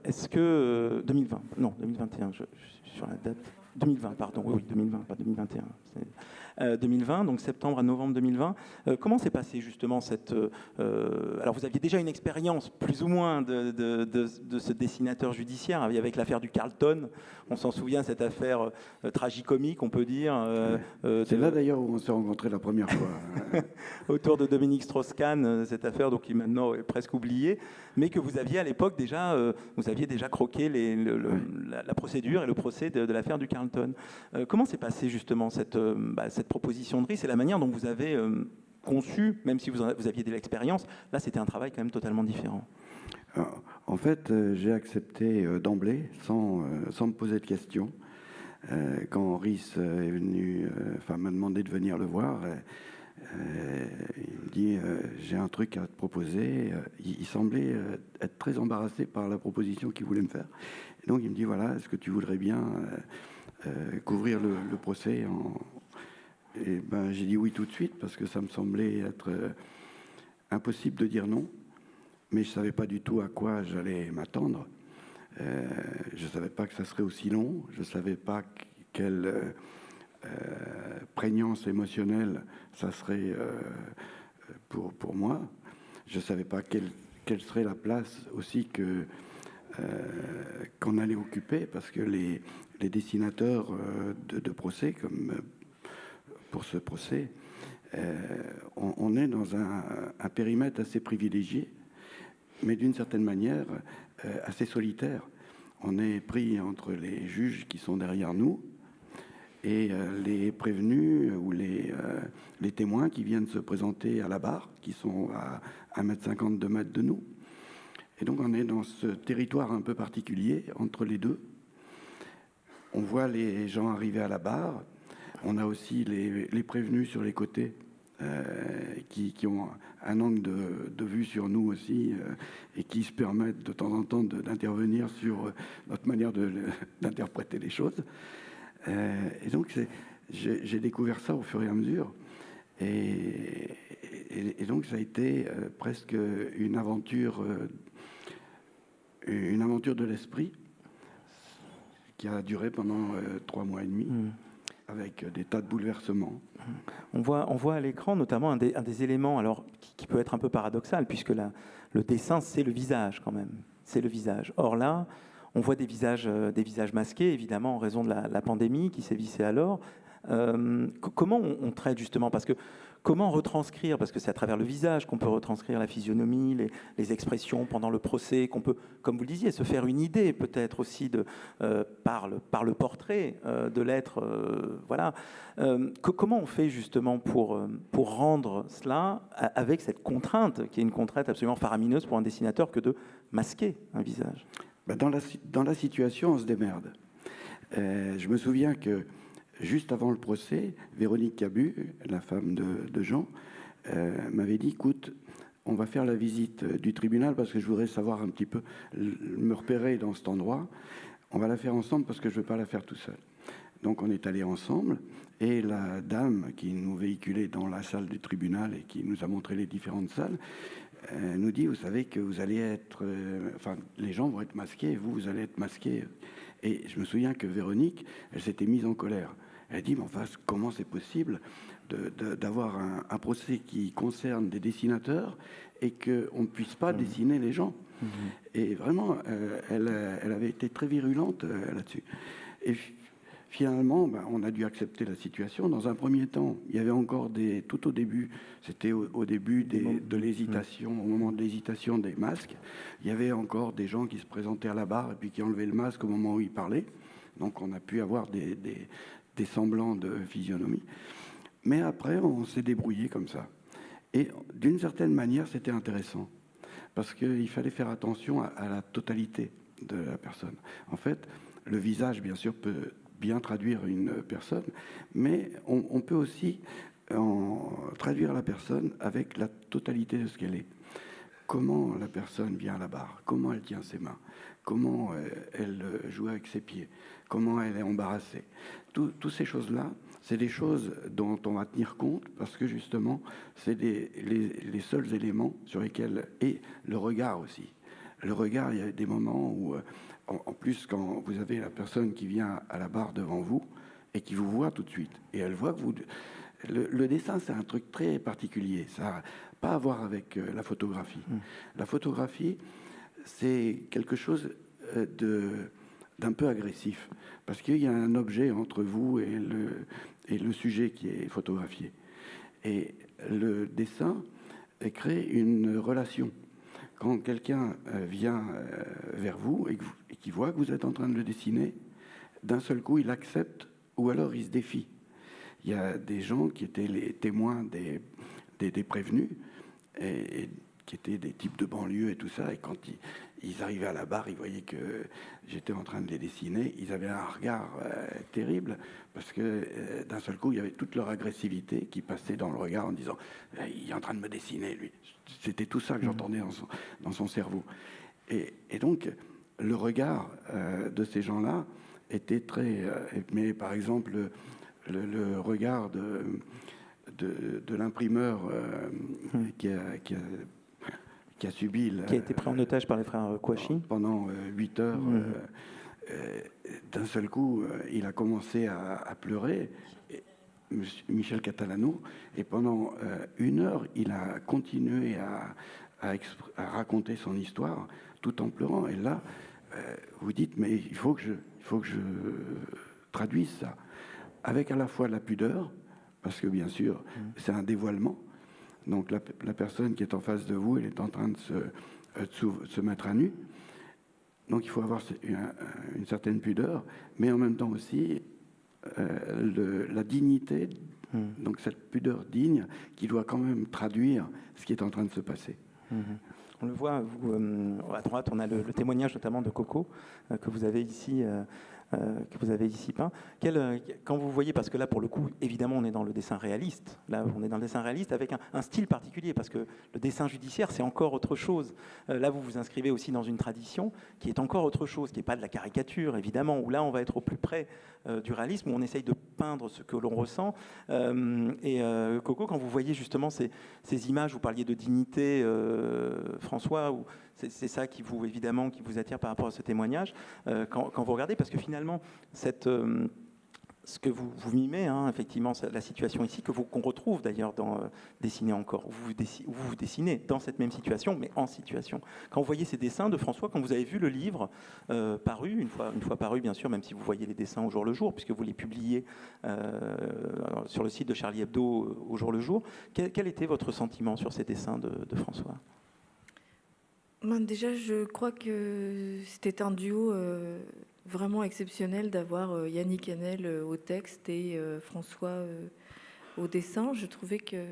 Est-ce que 2020, non 2021, je suis sur la date. 2020, pardon, oui, 2020, pas 2021. 2020, donc septembre à novembre 2020. Comment s'est passé justement cette... alors vous aviez déjà une expérience, plus ou moins, de ce dessinateur judiciaire, avec l'affaire du Carlton. On s'en souvient, cette affaire tragicomique, on peut dire. C'est là d'ailleurs où on s'est rencontrés la première fois. Autour de Dominique Strauss-Kahn, cette affaire donc, qui maintenant est presque oubliée, mais que vous aviez à l'époque déjà, vous aviez déjà croqué la procédure et le procès de l'affaire du Carlton. Comment s'est passée justement cette proposition de RIS et la manière dont vous avez conçu, même si vous aviez de l'expérience, là c'était un travail quand même totalement différent. En fait, j'ai accepté d'emblée, sans me poser de questions. Quand RIS est venu, m'a demandé de venir le voir, il me dit j'ai un truc à te proposer. Il semblait être très embarrassé par la proposition qu'il voulait me faire. Et donc il me dit voilà, est-ce que tu voudrais bien couvrir le procès Et j'ai dit oui tout de suite parce que ça me semblait être impossible de dire non, mais je savais pas du tout à quoi j'allais m'attendre. Je savais pas que ça serait aussi long, je savais pas quelle prégnance émotionnelle ça serait pour moi. Je savais pas quelle serait la place aussi qu'on allait occuper, parce que les dessinateurs de procès, comme pour ce procès, on est dans un périmètre assez privilégié, mais d'une certaine manière assez solitaire. On est pris entre les juges qui sont derrière nous et les prévenus ou les témoins qui viennent se présenter à la barre, qui sont à 1,50 m, 2 mètres de nous. Et donc on est dans ce territoire un peu particulier entre les deux. On voit les gens arriver à la barre. On a aussi les prévenus sur les côtés qui ont un angle de vue sur nous aussi et qui se permettent de temps en temps d'intervenir sur notre manière d'interpréter les choses. Et donc j'ai découvert ça au fur et à mesure. Et donc ça a été presque une aventure de l'esprit qui a duré pendant 3 mois et demi, avec des tas de bouleversements. On voit à l'écran notamment un des éléments alors, qui peut être un peu paradoxal, puisque le dessin, c'est le visage quand même. C'est le visage. Or là, on voit des visages masqués, évidemment, en raison de la pandémie qui sévissait alors. Comment on traite justement, parce que comment retranscrire, parce que c'est à travers le visage qu'on peut retranscrire la physionomie, les expressions pendant le procès, qu'on peut, comme vous le disiez, se faire une idée peut-être aussi par le portrait de l'être. Voilà. Comment on fait justement pour rendre cela avec cette contrainte, qui est une contrainte absolument faramineuse pour un dessinateur que de masquer un visage? Dans la situation, on se démerde. Je me souviens que juste avant le procès, Véronique Cabu, la femme de Jean, m'avait dit, écoute, on va faire la visite du tribunal parce que je voudrais savoir un petit peu, me repérer dans cet endroit. On va la faire ensemble parce que je ne veux pas la faire tout seul. Donc on est allés ensemble et la dame qui nous véhiculait dans la salle du tribunal et qui nous a montré les différentes salles, nous dit, vous savez que vous allez être... les gens vont être masqués et vous allez être masqués. Et je me souviens que Véronique, elle s'était mise en colère. Elle a dit, mais enfin, comment c'est possible d'avoir un procès qui concerne des dessinateurs et qu'on ne puisse pas dessiner les gens? Et vraiment, elle avait été très virulente là-dessus. Et finalement, on a dû accepter la situation. Dans un premier temps, il y avait encore tout au début, c'était au début de l'hésitation, au moment de l'hésitation des masques, il y avait encore des gens qui se présentaient à la barre et puis qui enlevaient le masque au moment où ils parlaient. Donc on a pu avoir des semblants de physionomie. Mais après, on s'est débrouillé comme ça. Et d'une certaine manière, c'était intéressant. Parce qu'il fallait faire attention à la totalité de la personne. En fait, le visage, bien sûr, peut bien traduire une personne, mais on peut aussi traduire la personne avec la totalité de ce qu'elle est. Comment la personne vient à la barre, comment elle tient ses mains, comment elle joue avec ses pieds, comment elle est embarrassée. Toutes ces choses-là, c'est des choses dont on va tenir compte parce que justement, c'est les seuls éléments sur lesquels... Et le regard aussi. Le regard, il y a des moments où, en plus, quand vous avez la personne qui vient à la barre devant vous et qui vous voit tout de suite, et elle voit que vous... Le dessin, c'est un truc très particulier. Ça n'a pas à voir avec la photographie. La photographie, c'est quelque chose d'un peu agressif, parce qu'il y a un objet entre vous et le sujet qui est photographié. Et le dessin crée une relation. Quand quelqu'un vient vers vous et qui voit que vous êtes en train de le dessiner, d'un seul coup, il accepte ou alors il se défie. Il y a des gens qui étaient les témoins des prévenus, et qui étaient des types de banlieue et tout ça, et quand ils arrivaient à la barre, ils voyaient que j'étais en train de les dessiner, ils avaient un regard terrible, parce que d'un seul coup, il y avait toute leur agressivité qui passait dans le regard en disant « il est en train de me dessiner, lui ». C'était tout ça que j'entendais dans son cerveau. Et donc, le regard de ces gens-là était très... mais par exemple, le regard de l'imprimeur qui a subi... Qui a été pris en otage par les frères Kouachi. Pendant 8 heures. D'un seul coup, il a commencé à pleurer, Michel Catalano, et pendant 1 heure, il a continué à raconter son histoire tout en pleurant. Et là, vous dites, mais il faut que je traduise ça, avec à la fois la pudeur, parce que bien sûr, c'est un dévoilement. Donc la personne qui est en face de vous, elle est en train de se mettre à nu. Donc il faut avoir une certaine pudeur, mais en même temps aussi la dignité, donc cette pudeur digne qui doit quand même traduire ce qui est en train de se passer. On le voit, vous, à droite, on a le témoignage notamment de Coco que vous avez ici peint. Quand vous voyez, parce que là, pour le coup, évidemment, on est dans le dessin réaliste. Là, on est dans le dessin réaliste avec un style particulier, parce que le dessin judiciaire, c'est encore autre chose. Là, vous vous inscrivez aussi dans une tradition qui est encore autre chose, qui n'est pas de la caricature, évidemment, où là, on va être au plus près du réalisme, où on essaye de peindre ce que l'on ressent. Coco, quand vous voyez justement ces images, vous parliez de dignité, François, où c'est ça qui vous, évidemment, qui vous attire par rapport à ce témoignage, quand vous regardez, parce que finalement, ce que vous mimez, effectivement, la situation ici, qu'on retrouve d'ailleurs dans Dessiner encore, où vous dessinez dans cette même situation, mais en situation. Quand vous voyez ces dessins de François, quand vous avez vu le livre paru, une fois paru, bien sûr, même si vous voyez les dessins au jour le jour, puisque vous les publiez sur le site de Charlie Hebdo au jour le jour, quel était votre sentiment sur ces dessins de François ? Déjà, je crois que c'était un duo vraiment exceptionnel d'avoir Yannick Enel au texte et François au dessin. Je trouvais que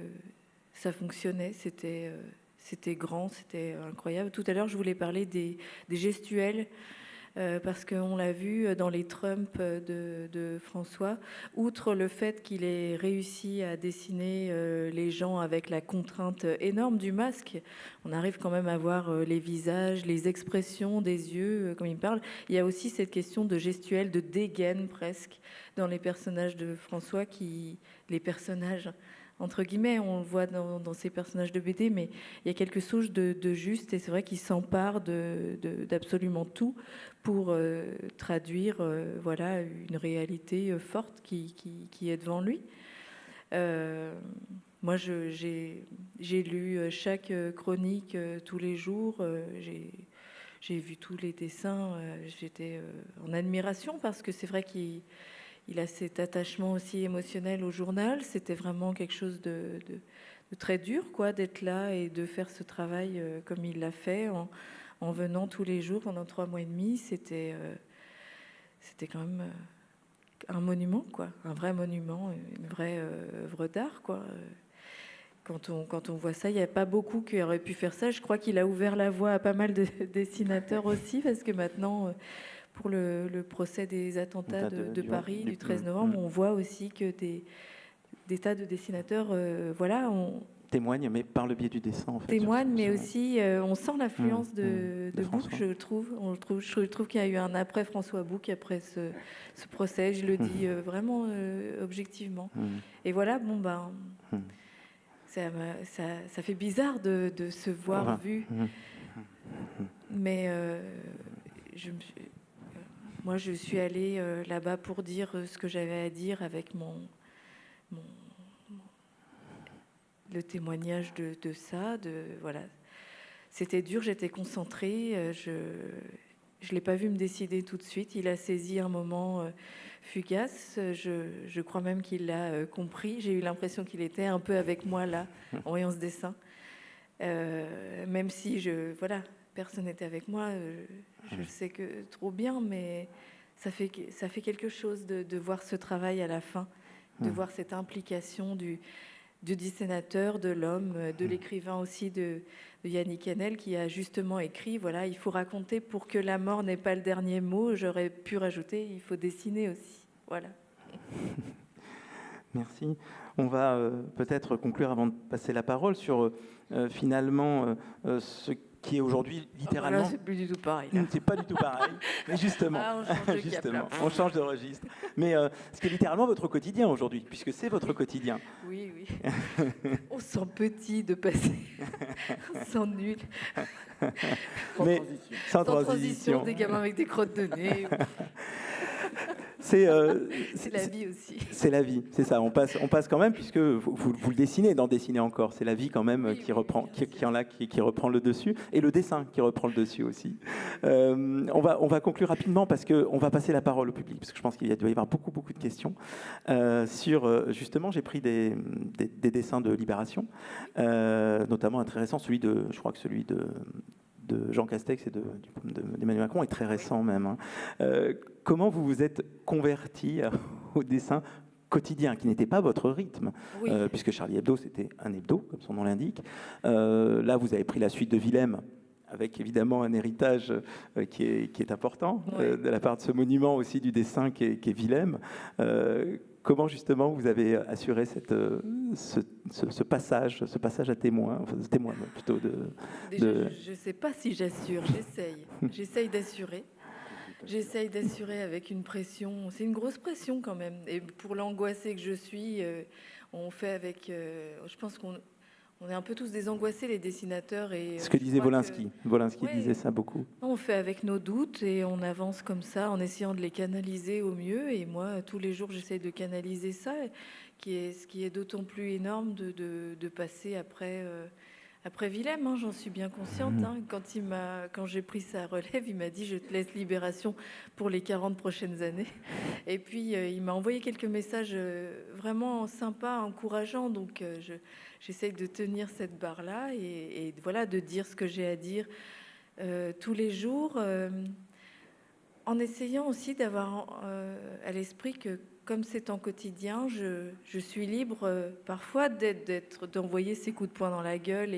ça fonctionnait, c'était grand, c'était incroyable. Tout à l'heure, je voulais parler des gestuels, parce qu'on l'a vu dans les Trump de François, outre le fait qu'il ait réussi à dessiner les gens avec la contrainte énorme du masque, on arrive quand même à voir les visages, les expressions des yeux, comme il parle. Il y a aussi cette question de gestuelle, de dégaine presque, dans les personnages de François, les personnages... entre guillemets, on le voit dans ces personnages de BD, mais il y a quelque chose de juste, et c'est vrai qu'il s'empare d'absolument tout pour traduire voilà, une réalité forte qui est devant lui. Moi, j'ai lu chaque chronique tous les jours, j'ai vu tous les dessins, j'étais en admiration, parce que c'est vrai qu'il a cet attachement aussi émotionnel au journal. C'était vraiment quelque chose de très dur, quoi, d'être là et de faire ce travail comme il l'a fait en venant tous les jours pendant 3 mois et demi. c'était quand même un monument, quoi, un vrai monument, une vraie œuvre d'art, quoi. Quand on voit ça, il n'y a pas beaucoup qui auraient pu faire ça. Je crois qu'il a ouvert la voie à pas mal de dessinateurs aussi, parce que maintenant, pour le procès des attentats de Paris du 13 novembre, on voit aussi que des tas de dessinateurs, voilà, témoignent, mais par le biais du dessin, en fait. Témoignent, mais aussi, on sent l'influence de Bouc, je trouve. Je trouve qu'il y a eu un après François Bouc, après ce procès. Je le dis vraiment objectivement. Et voilà, bon, ben, ça fait bizarre de se voir vu. Mais moi, je suis allée là-bas pour dire ce que j'avais à dire avec le témoignage de ça, voilà. C'était dur, j'étais concentrée, je l'ai pas vu me décider tout de suite. Il a saisi un moment fugace, je crois même qu'il l'a compris. J'ai eu l'impression qu'il était un peu avec moi là, en voyant ce dessin. Même si voilà, personne n'était avec moi, je le sais que trop bien, mais ça fait quelque chose de voir ce travail à la fin, de voir cette implication du dessinateur, de l'homme, de l'écrivain aussi, de Yannick Enel, qui a justement écrit, voilà, il faut raconter pour que la mort n'ait pas le dernier mot. J'aurais pu rajouter, il faut dessiner aussi. Voilà. Merci. On va peut-être conclure avant de passer la parole sur finalement ce qui est aujourd'hui littéralement... Là, c'est plus du tout pareil. C'est pas du tout pareil, mais justement, on change de registre. Mais ce qui est littéralement votre quotidien aujourd'hui, puisque c'est votre quotidien. Oui. On sent petit de passer, on sent nul. Sans transition. Des gamins avec des crottes de nez. C'est la vie aussi. C'est la vie, c'est ça. On passe quand même, puisque vous le dessinez, d'en dessiner encore. C'est la vie quand même qui reprend le dessus, et le dessin qui reprend le dessus aussi. On va conclure rapidement parce que on va passer la parole au public, parce que je pense qu'il doit y avoir beaucoup de questions sur justement. J'ai pris des dessins de Libération, notamment un très récent, celui de Jean Castex et d'Emmanuel Macron est très récent même. Comment vous vous êtes converti au dessin quotidien, qui n'était pas votre rythme, puisque Charlie Hebdo, c'était un hebdo, comme son nom l'indique. Là, vous avez pris la suite de Willem, avec évidemment un héritage qui est important, de la part de ce monument aussi du dessin qui est Willem. Comment justement vous avez assuré ce passage à témoin, enfin ce témoin plutôt Déjà, je ne sais pas si j'assure, j'essaye d'assurer. J'essaye d'assurer avec une pression, c'est une grosse pression quand même. Et pour l'angoissée que je suis, on fait avec, je pense qu'on est un peu tous des angoissés, les dessinateurs. Et ce que disait Wolinski. Wolinski disait ça beaucoup. On fait avec nos doutes et on avance comme ça en essayant de les canaliser au mieux. Et moi, tous les jours, j'essaie de canaliser ça, ce qui est d'autant plus énorme de passer après Willem, j'en suis bien consciente. Quand j'ai pris sa relève, il m'a dit « Je te laisse Libération pour les 40 prochaines années ». Et puis, il m'a envoyé quelques messages vraiment sympas, encourageants. Donc, j'essaye de tenir cette barre-là et voilà, de dire ce que j'ai à dire tous les jours, en essayant aussi d'avoir à l'esprit que, comme c'est en quotidien, je suis libre parfois d'envoyer ces coups de poing dans la gueule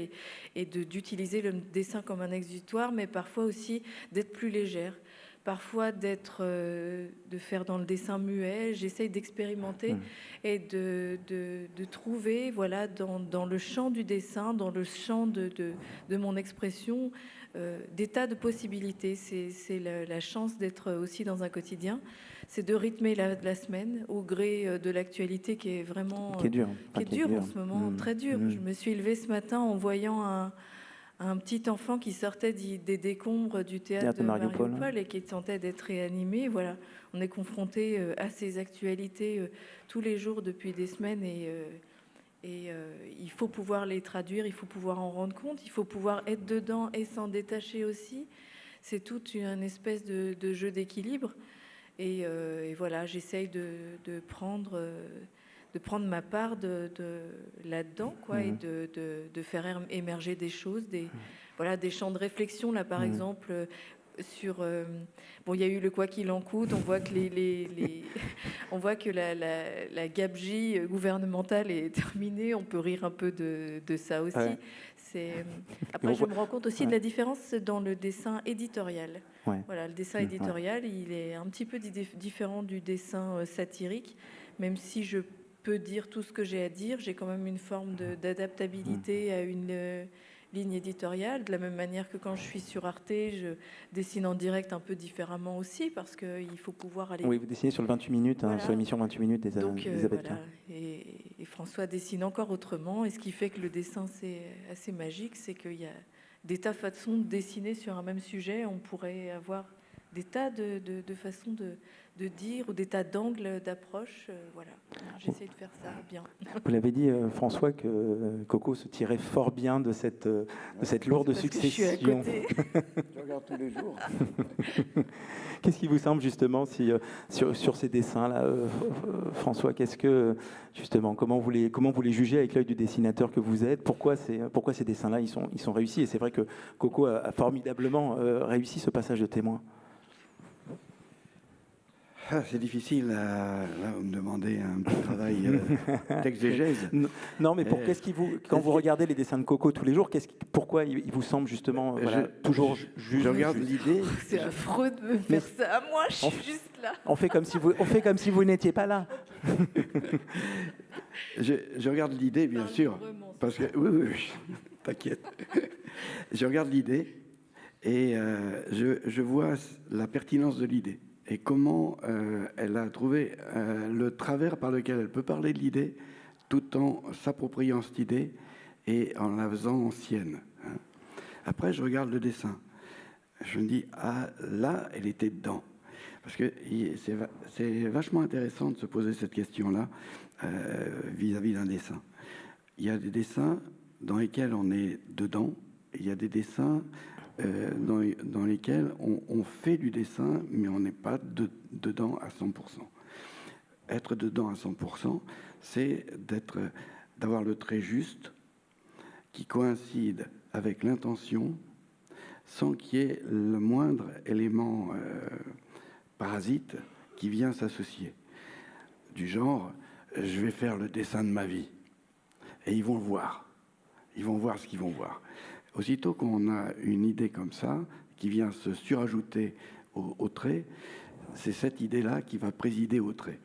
et d'utiliser le dessin comme un exutoire, mais parfois aussi d'être plus légère, parfois de faire dans le dessin muet. J'essaye d'expérimenter et de trouver, voilà, dans le champ du dessin, dans le champ de mon expression, des tas de possibilités. C'est la chance d'être aussi dans un quotidien. C'est de rythmer la semaine au gré de l'actualité qui est vraiment dure en ce moment, très dur. Je me suis levée ce matin en voyant un petit enfant qui sortait des décombres du théâtre de Mariupol et qui tentait d'être réanimé. Voilà, on est confronté à ces actualités tous les jours depuis des semaines et il faut pouvoir les traduire, il faut pouvoir en rendre compte, il faut pouvoir être dedans et s'en détacher aussi. C'est toute une espèce de jeu d'équilibre. Et voilà, j'essaye de prendre ma part là-dedans, quoi, et de faire émerger des choses, des champs de réflexion. Là, par exemple, bon, il y a eu le quoi qu'il en coûte. On voit que on voit que la gabegie gouvernementale est terminée. On peut rire un peu de ça aussi. Ouais. Après, je me rends compte aussi de la différence dans le dessin éditorial. Ouais. Voilà, le dessin éditorial, il est un petit peu différent du dessin satirique, même si je peux dire tout ce que j'ai à dire. J'ai quand même une forme d'adaptabilité à une ligne éditoriale, de la même manière que quand je suis sur Arte, je dessine en direct un peu différemment aussi, parce qu'il faut pouvoir aller... Oui, vous dessinez sur le 28 minutes, Voilà. sur l'émission 28 minutes d'Elisabeth voilà. Et François dessine encore autrement, et ce qui fait que le dessin, c'est assez magique, c'est qu'il y a des tas de façons de dessiner sur un même sujet. On pourrait avoir des tas de façons de dire, ou des tas d'angles d'approche. Voilà, j'essaie de faire ça bien. Vous l'avez dit, François, que Coco se tirait fort bien de cette lourde succession. Je suis à côté. Je regarde tous les jours. Qu'est-ce qui vous semble justement sur ces dessins-là, François? Qu'est-ce que justement, comment vous les jugez avec l'œil du dessinateur que vous êtes? Pourquoi ces dessins-là ils sont réussis? Et c'est vrai que Coco a formidablement réussi ce passage de témoin. C'est difficile, là, vous me demandez un petit travail d'exégèse. Non, mais quand vous regardez les dessins de Coco tous les jours, pourquoi il vous semble justement toujours juste? Je regarde l'idée. C'est affreux de me faire ça. Moi, je suis juste là. On fait comme si vous n'étiez pas là. Je regarde l'idée, bien sûr, parce que oui, t'inquiète. Je regarde l'idée et je vois la pertinence de l'idée. Et comment elle a trouvé le travers par lequel elle peut parler de l'idée tout en s'appropriant cette idée et en la faisant sienne. Après, je regarde le dessin. Je me dis, ah, là, elle était dedans. Parce que c'est vachement intéressant de se poser cette question-là vis-à-vis d'un dessin. Il y a des dessins dans lesquels on est dedans, et il y a des dessins dans lesquels on fait du dessin, mais on n'est pas dedans à 100%. Être dedans à 100%, c'est d'avoir le trait juste, qui coïncide avec l'intention, sans qu'il y ait le moindre élément parasite qui vient s'associer. Du genre, je vais faire le dessin de ma vie. Et ils vont le voir. Ils vont voir ce qu'ils vont voir. Aussitôt qu'on a une idée comme ça, qui vient se surajouter au trait, c'est cette idée-là qui va présider au trait.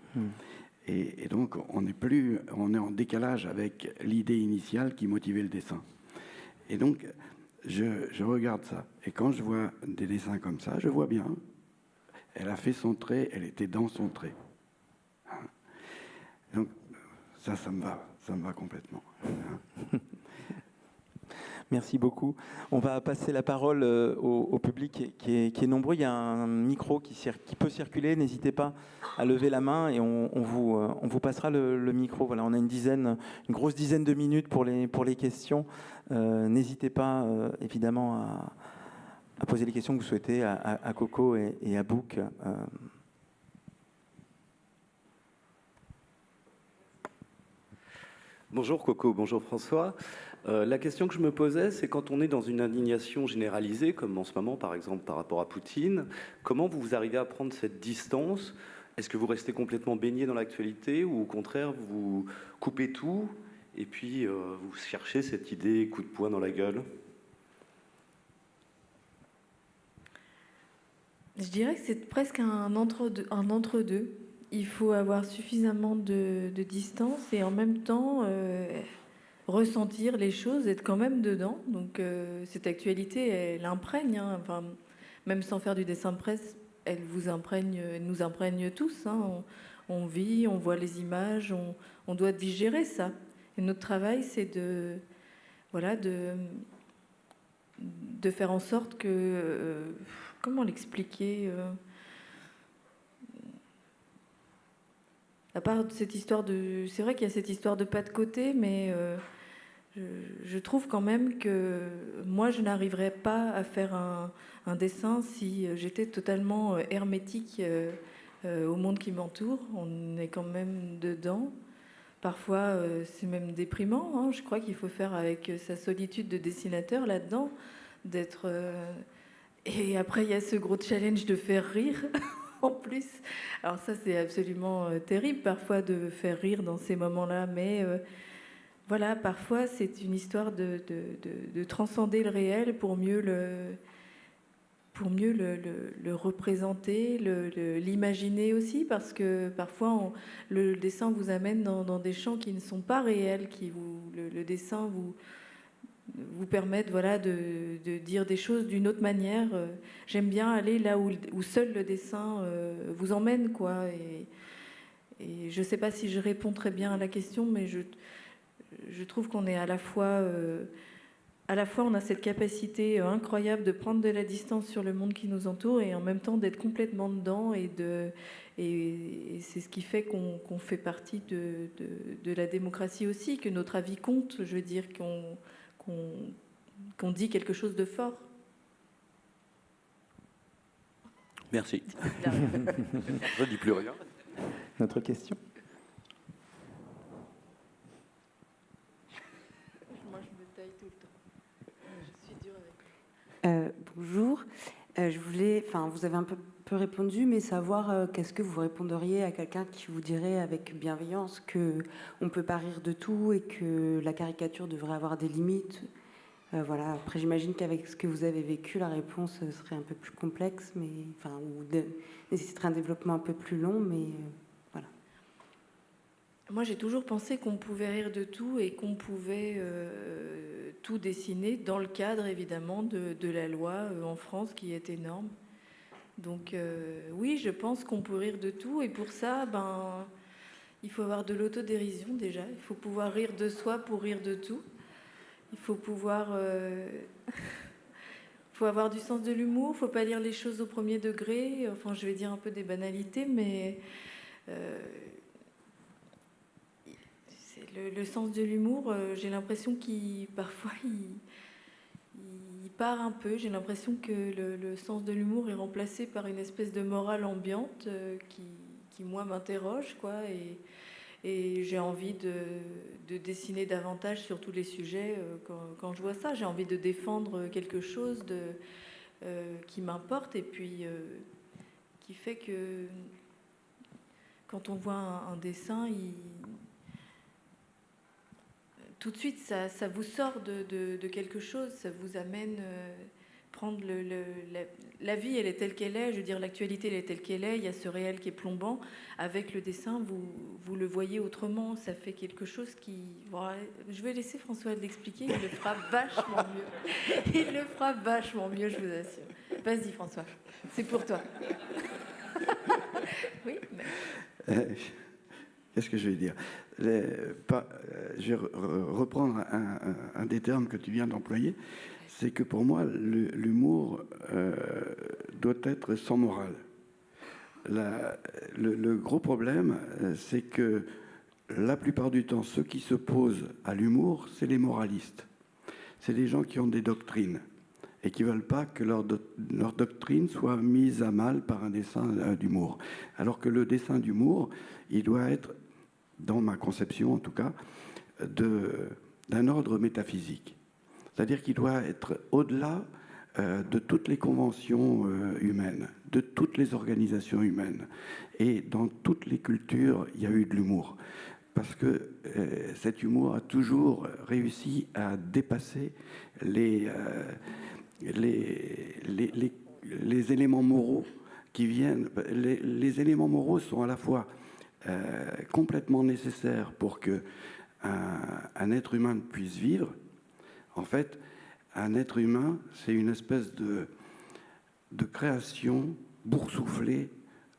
Et donc, on est en décalage avec l'idée initiale qui motivait le dessin. Et donc, je regarde ça. Et quand je vois des dessins comme ça, je vois bien. Elle a fait son trait, elle était dans son trait. Donc, ça me va complètement. Merci beaucoup. On va passer la parole au public qui est nombreux. Il y a un micro qui peut circuler. N'hésitez pas à lever la main et on vous passera le micro. Voilà, on a une grosse dizaine de minutes pour les questions. N'hésitez pas, évidemment, à poser les questions que vous souhaitez à Coco et à Bouk. Bonjour Coco, bonjour François. La question que je me posais, c'est quand on est dans une indignation généralisée, comme en ce moment par exemple par rapport à Poutine, comment vous arrivez à prendre cette distance? Est-ce que vous restez complètement baigné dans l'actualité ou au contraire vous coupez tout et puis vous cherchez cette idée coup de poing dans la gueule? Je dirais que c'est presque un entre-deux. Il faut avoir suffisamment de distance et en même temps ressentir les choses, être quand même dedans. Donc cette actualité, elle imprègne, hein. Enfin, même sans faire du dessin de presse, elle nous imprègne tous. Hein. On vit, on voit les images, on doit digérer ça. Et notre travail, c'est de faire en sorte que... comment l'expliquer à part cette histoire de... C'est vrai qu'il y a cette histoire de pas de côté, mais je trouve quand même que moi, je n'arriverais pas à faire un dessin si j'étais totalement hermétique au monde qui m'entoure. On est quand même dedans. Parfois, c'est même déprimant. Hein. Je crois qu'il faut faire avec sa solitude de dessinateur là-dedans, d'être... Et après, il y a ce gros challenge de faire rire en plus. Alors ça, c'est absolument terrible parfois de faire rire dans ces moments-là, mais voilà, parfois c'est une histoire de transcender le réel pour mieux le représenter, l'imaginer aussi, parce que parfois le dessin vous amène dans des champs qui ne sont pas réels, le dessin vous permettent, voilà, de dire des choses d'une autre manière. J'aime bien aller là où seul le dessin vous emmène, quoi. Et je ne sais pas si je réponds très bien à la question, mais je trouve qu'on est à la fois on a cette capacité incroyable de prendre de la distance sur le monde qui nous entoure et en même temps d'être complètement dedans, et c'est ce qui fait qu'on fait partie de la démocratie aussi, que notre avis compte, je veux dire, qu'on dit quelque chose de fort. Merci. Je ne dis plus rien. Notre question. Moi, je me taille tout le temps. Je suis dure avec Bonjour. Je voulais, vous avez un peu répondu, mais savoir qu'est-ce que vous répondriez à quelqu'un qui vous dirait avec bienveillance que on peut pas rire de tout et que la caricature devrait avoir des limites. Voilà. Après, j'imagine qu'avec ce que vous avez vécu, la réponse serait un peu plus complexe, mais nécessiterait un développement un peu plus long, mais voilà. Moi, j'ai toujours pensé qu'on pouvait rire de tout et qu'on pouvait tout dessiner dans le cadre, évidemment, de la loi en France, qui est énorme. Donc, oui, je pense qu'on peut rire de tout. Et pour ça, il faut avoir de l'autodérision, déjà. Il faut pouvoir rire de soi pour rire de tout. Il faut pouvoir... faut avoir du sens de l'humour. Il ne faut pas lire les choses au premier degré. Enfin, je vais dire un peu des banalités, mais... Le sens de l'humour, j'ai l'impression parfois il part un peu. J'ai l'impression que le sens de l'humour est remplacé par une espèce de morale ambiante qui moi, m'interroge, quoi. Et j'ai envie de dessiner davantage sur tous les sujets quand je vois ça. J'ai envie de défendre quelque chose qui m'importe et puis qui fait que quand on voit un dessin, tout de suite, ça vous sort de quelque chose, ça vous amène prendre la vie, elle est telle qu'elle est, je veux dire, l'actualité, elle est telle qu'elle est, il y a ce réel qui est plombant. Avec le dessin, vous le voyez autrement, ça fait quelque chose qui... Bon, je vais laisser François l'expliquer, il le fera vachement mieux. Il le fera vachement mieux, je vous assure. Vas-y, François, c'est pour toi. Oui, mais... Qu'est-ce que je vais dire? Je vais reprendre un des termes que tu viens d'employer. C'est que pour moi, l'humour doit être sans morale. Le gros problème, c'est que la plupart du temps, ceux qui s'opposent à l'humour, c'est les moralistes. C'est les gens qui ont des doctrines et qui ne veulent pas que leur doctrine soit mise à mal par un dessin d'humour. Alors que le dessin d'humour, il doit être, dans ma conception en tout cas, d'un ordre métaphysique. C'est-à-dire qu'il doit être au-delà de toutes les conventions humaines, de toutes les organisations humaines. Et dans toutes les cultures, il y a eu de l'humour. Parce que cet humour a toujours réussi à dépasser les éléments moraux qui viennent. Les éléments moraux sont à la fois complètement nécessaires pour que un être humain puisse vivre. En fait, un être humain, c'est une espèce de création boursouflée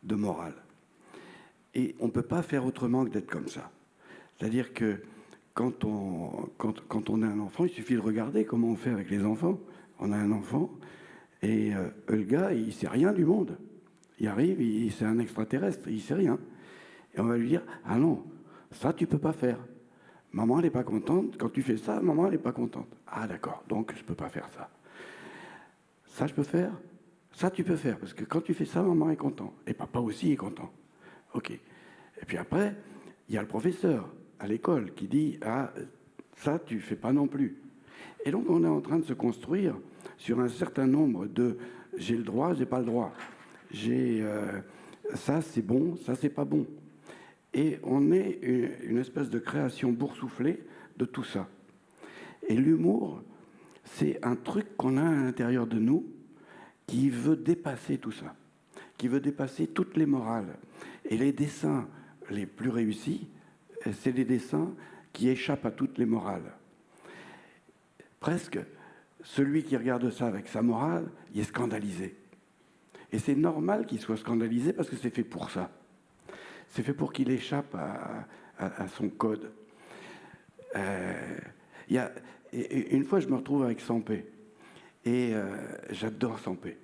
de morale. Et on ne peut pas faire autrement que d'être comme ça. C'est-à-dire que quand on a un enfant, il suffit de regarder comment on fait avec les enfants. On a un enfant et le gars, il ne sait rien du monde. Il arrive, c'est un extraterrestre, il ne sait rien. Et on va lui dire, ah non, ça tu ne peux pas faire. Maman, elle n'est pas contente. Quand tu fais ça, maman, elle n'est pas contente. Ah d'accord, donc je ne peux pas faire ça. Ça, je peux faire. Ça, tu peux faire. Parce que quand tu fais ça, maman est contente. Et papa aussi est content. Ok. Et puis après, il y a le professeur à l'école qui dit, ah, ça, tu ne fais pas non plus. Et donc, on est en train de se construire sur un certain nombre de j'ai le droit, j'ai pas le droit. Ça c'est bon, ça c'est pas bon. Et on est une espèce de création boursouflée de tout ça. Et l'humour, c'est un truc qu'on a à l'intérieur de nous qui veut dépasser tout ça, qui veut dépasser toutes les morales. Et les dessins les plus réussis, c'est des dessins qui échappent à toutes les morales. Presque, celui qui regarde ça avec sa morale, il est scandalisé. Et c'est normal qu'il soit scandalisé parce que c'est fait pour ça. C'est fait pour qu'il échappe à son code. Une fois, je me retrouve avec Sampé. Et j'adore Sampé.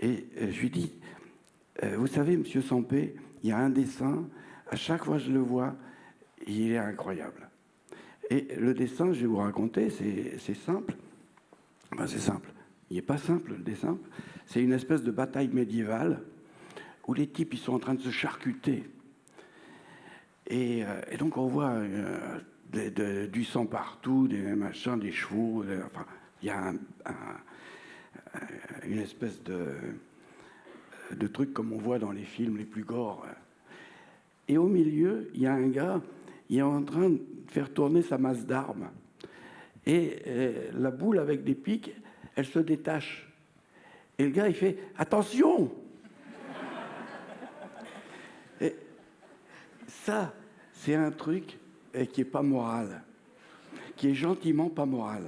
Et je lui dis, vous savez, monsieur Sampé, il y a un dessin, à chaque fois que je le vois, il est incroyable. Et le dessin, je vais vous raconter, c'est simple. Enfin, c'est simple. Il n'est pas simple, le dessin. C'est une espèce de bataille médiévale où les types, ils sont en train de se charcuter. Et donc, on voit du sang partout, des machins, des chevaux. Enfin, il y a une espèce de truc comme on voit dans les films les plus gore. Et au milieu, il y a un gars, il est en train de faire tourner sa masse d'armes. Et la boule avec des pics, elle se détache. Et le gars, il fait « Attention !» Et ça, c'est un truc qui n'est pas moral, qui est gentiment pas moral.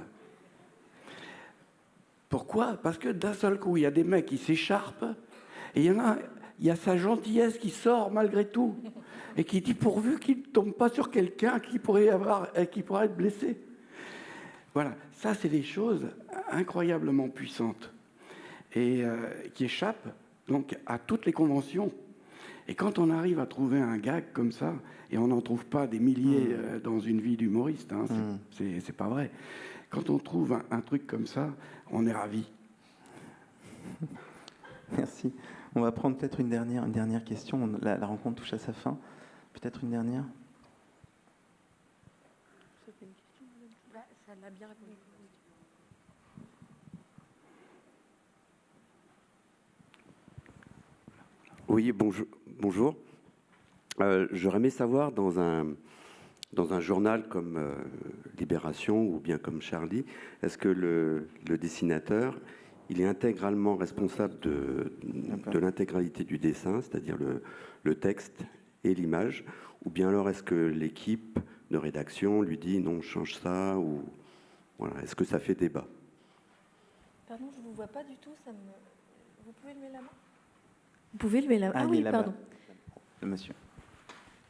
Pourquoi? Parce que d'un seul coup, il y a des mecs qui s'écharpent, et il y a sa gentillesse qui sort malgré tout, et qui dit pourvu qu'il ne tombe pas sur quelqu'un qui pourrait être blessé. Voilà, ça c'est des choses incroyablement puissantes, et qui échappent donc à toutes les conventions. Et quand on arrive à trouver un gag comme ça, et on n'en trouve pas des milliers dans une vie d'humoriste, hein, c'est pas vrai. Quand on trouve un truc comme ça, on est ravis. Merci. On va prendre peut-être une dernière question. La rencontre touche à sa fin. Peut-être une dernière. Ça l'a bien répondu. Oui, bonjour. J'aurais aimé savoir, dans un journal comme Libération ou bien comme Charlie, est-ce que le dessinateur, il est intégralement responsable de l'intégralité du dessin, c'est-à-dire le texte et l'image, ou bien alors est-ce que l'équipe de rédaction lui dit non, change ça, ou voilà, est-ce que ça fait débat? Pardon, je ne vous vois pas du tout. Vous pouvez lever la main? Vous pouvez lever la main. Ah oui, pardon. Le monsieur.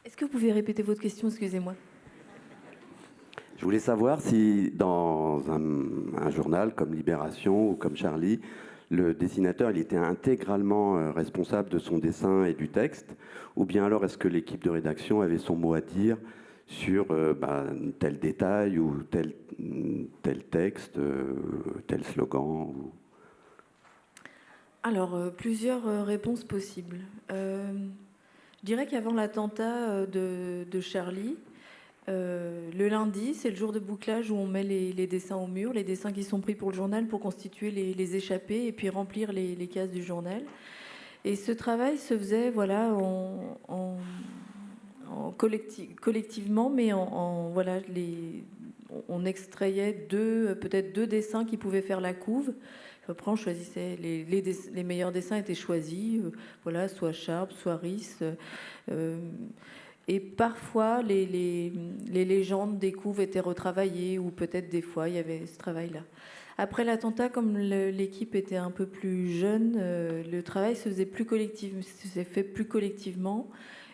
Est-ce que vous pouvez répéter votre question? Excusez-moi. Je voulais savoir si dans un journal comme Libération ou comme Charlie, le dessinateur il était intégralement responsable de son dessin et du texte, ou bien alors est-ce que l'équipe de rédaction avait son mot à dire sur tel détail ou tel texte, tel slogan Alors, plusieurs réponses possibles. Je dirais qu'avant l'attentat de Charlie, le lundi, c'est le jour de bouclage où on met les dessins au mur, les dessins qui sont pris pour le journal pour constituer les échappées et puis remplir les cases du journal. Et ce travail se faisait collectivement, mais on extrayait peut-être deux dessins qui pouvaient faire la couve. Après, on choisissait, les meilleurs dessins étaient choisis, soit Sharp, soit Riss. Et parfois, les légendes des couves étaient retravaillées, ou peut-être des fois, il y avait ce travail-là. Après l'attentat, comme l'équipe était un peu plus jeune, le travail se faisait s'est fait plus collectivement.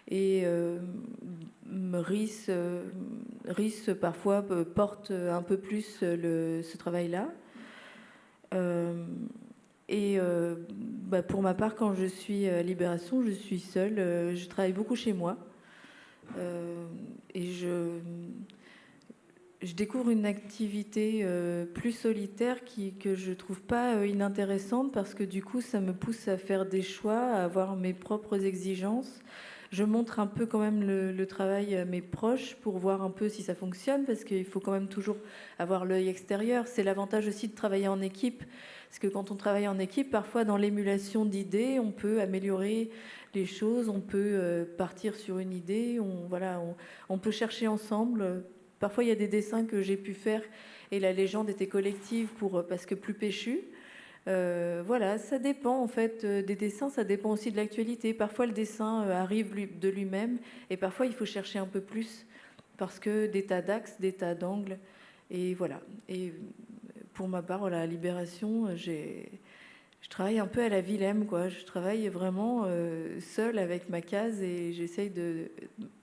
Et Riss parfois porte un peu plus ce travail-là. Pour ma part, quand je suis à Libération, je suis seule. Je travaille beaucoup chez moi. Et je découvre une activité plus solitaire que je trouve pas inintéressante, parce que du coup, ça me pousse à faire des choix, à avoir mes propres exigences. je montre un peu quand même le travail à mes proches pour voir un peu si ça fonctionne, parce qu'il faut quand même toujours avoir l'œil extérieur. C'est l'avantage aussi de travailler en équipe, parce que quand on travaille en équipe, parfois dans l'émulation d'idées, on peut améliorer les choses, on peut partir sur une idée, on peut chercher ensemble. Parfois, il y a des dessins que j'ai pu faire et la légende était collective parce que plus péchu. Voilà, ça dépend en fait des dessins, ça dépend aussi de l'actualité. Parfois, le dessin arrive de lui-même et parfois, il faut chercher un peu plus parce que des tas d'axes, des tas d'angles. Et voilà. Et pour ma part, la Libération, je travaille un peu à la Willem, quoi. Je travaille vraiment seule avec ma case et j'essaye de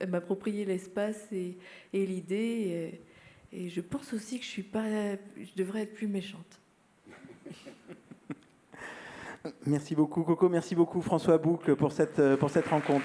m'approprier l'espace et l'idée. Et je pense aussi que je devrais être plus méchante. Merci beaucoup Coco, merci beaucoup François Boucle pour cette rencontre.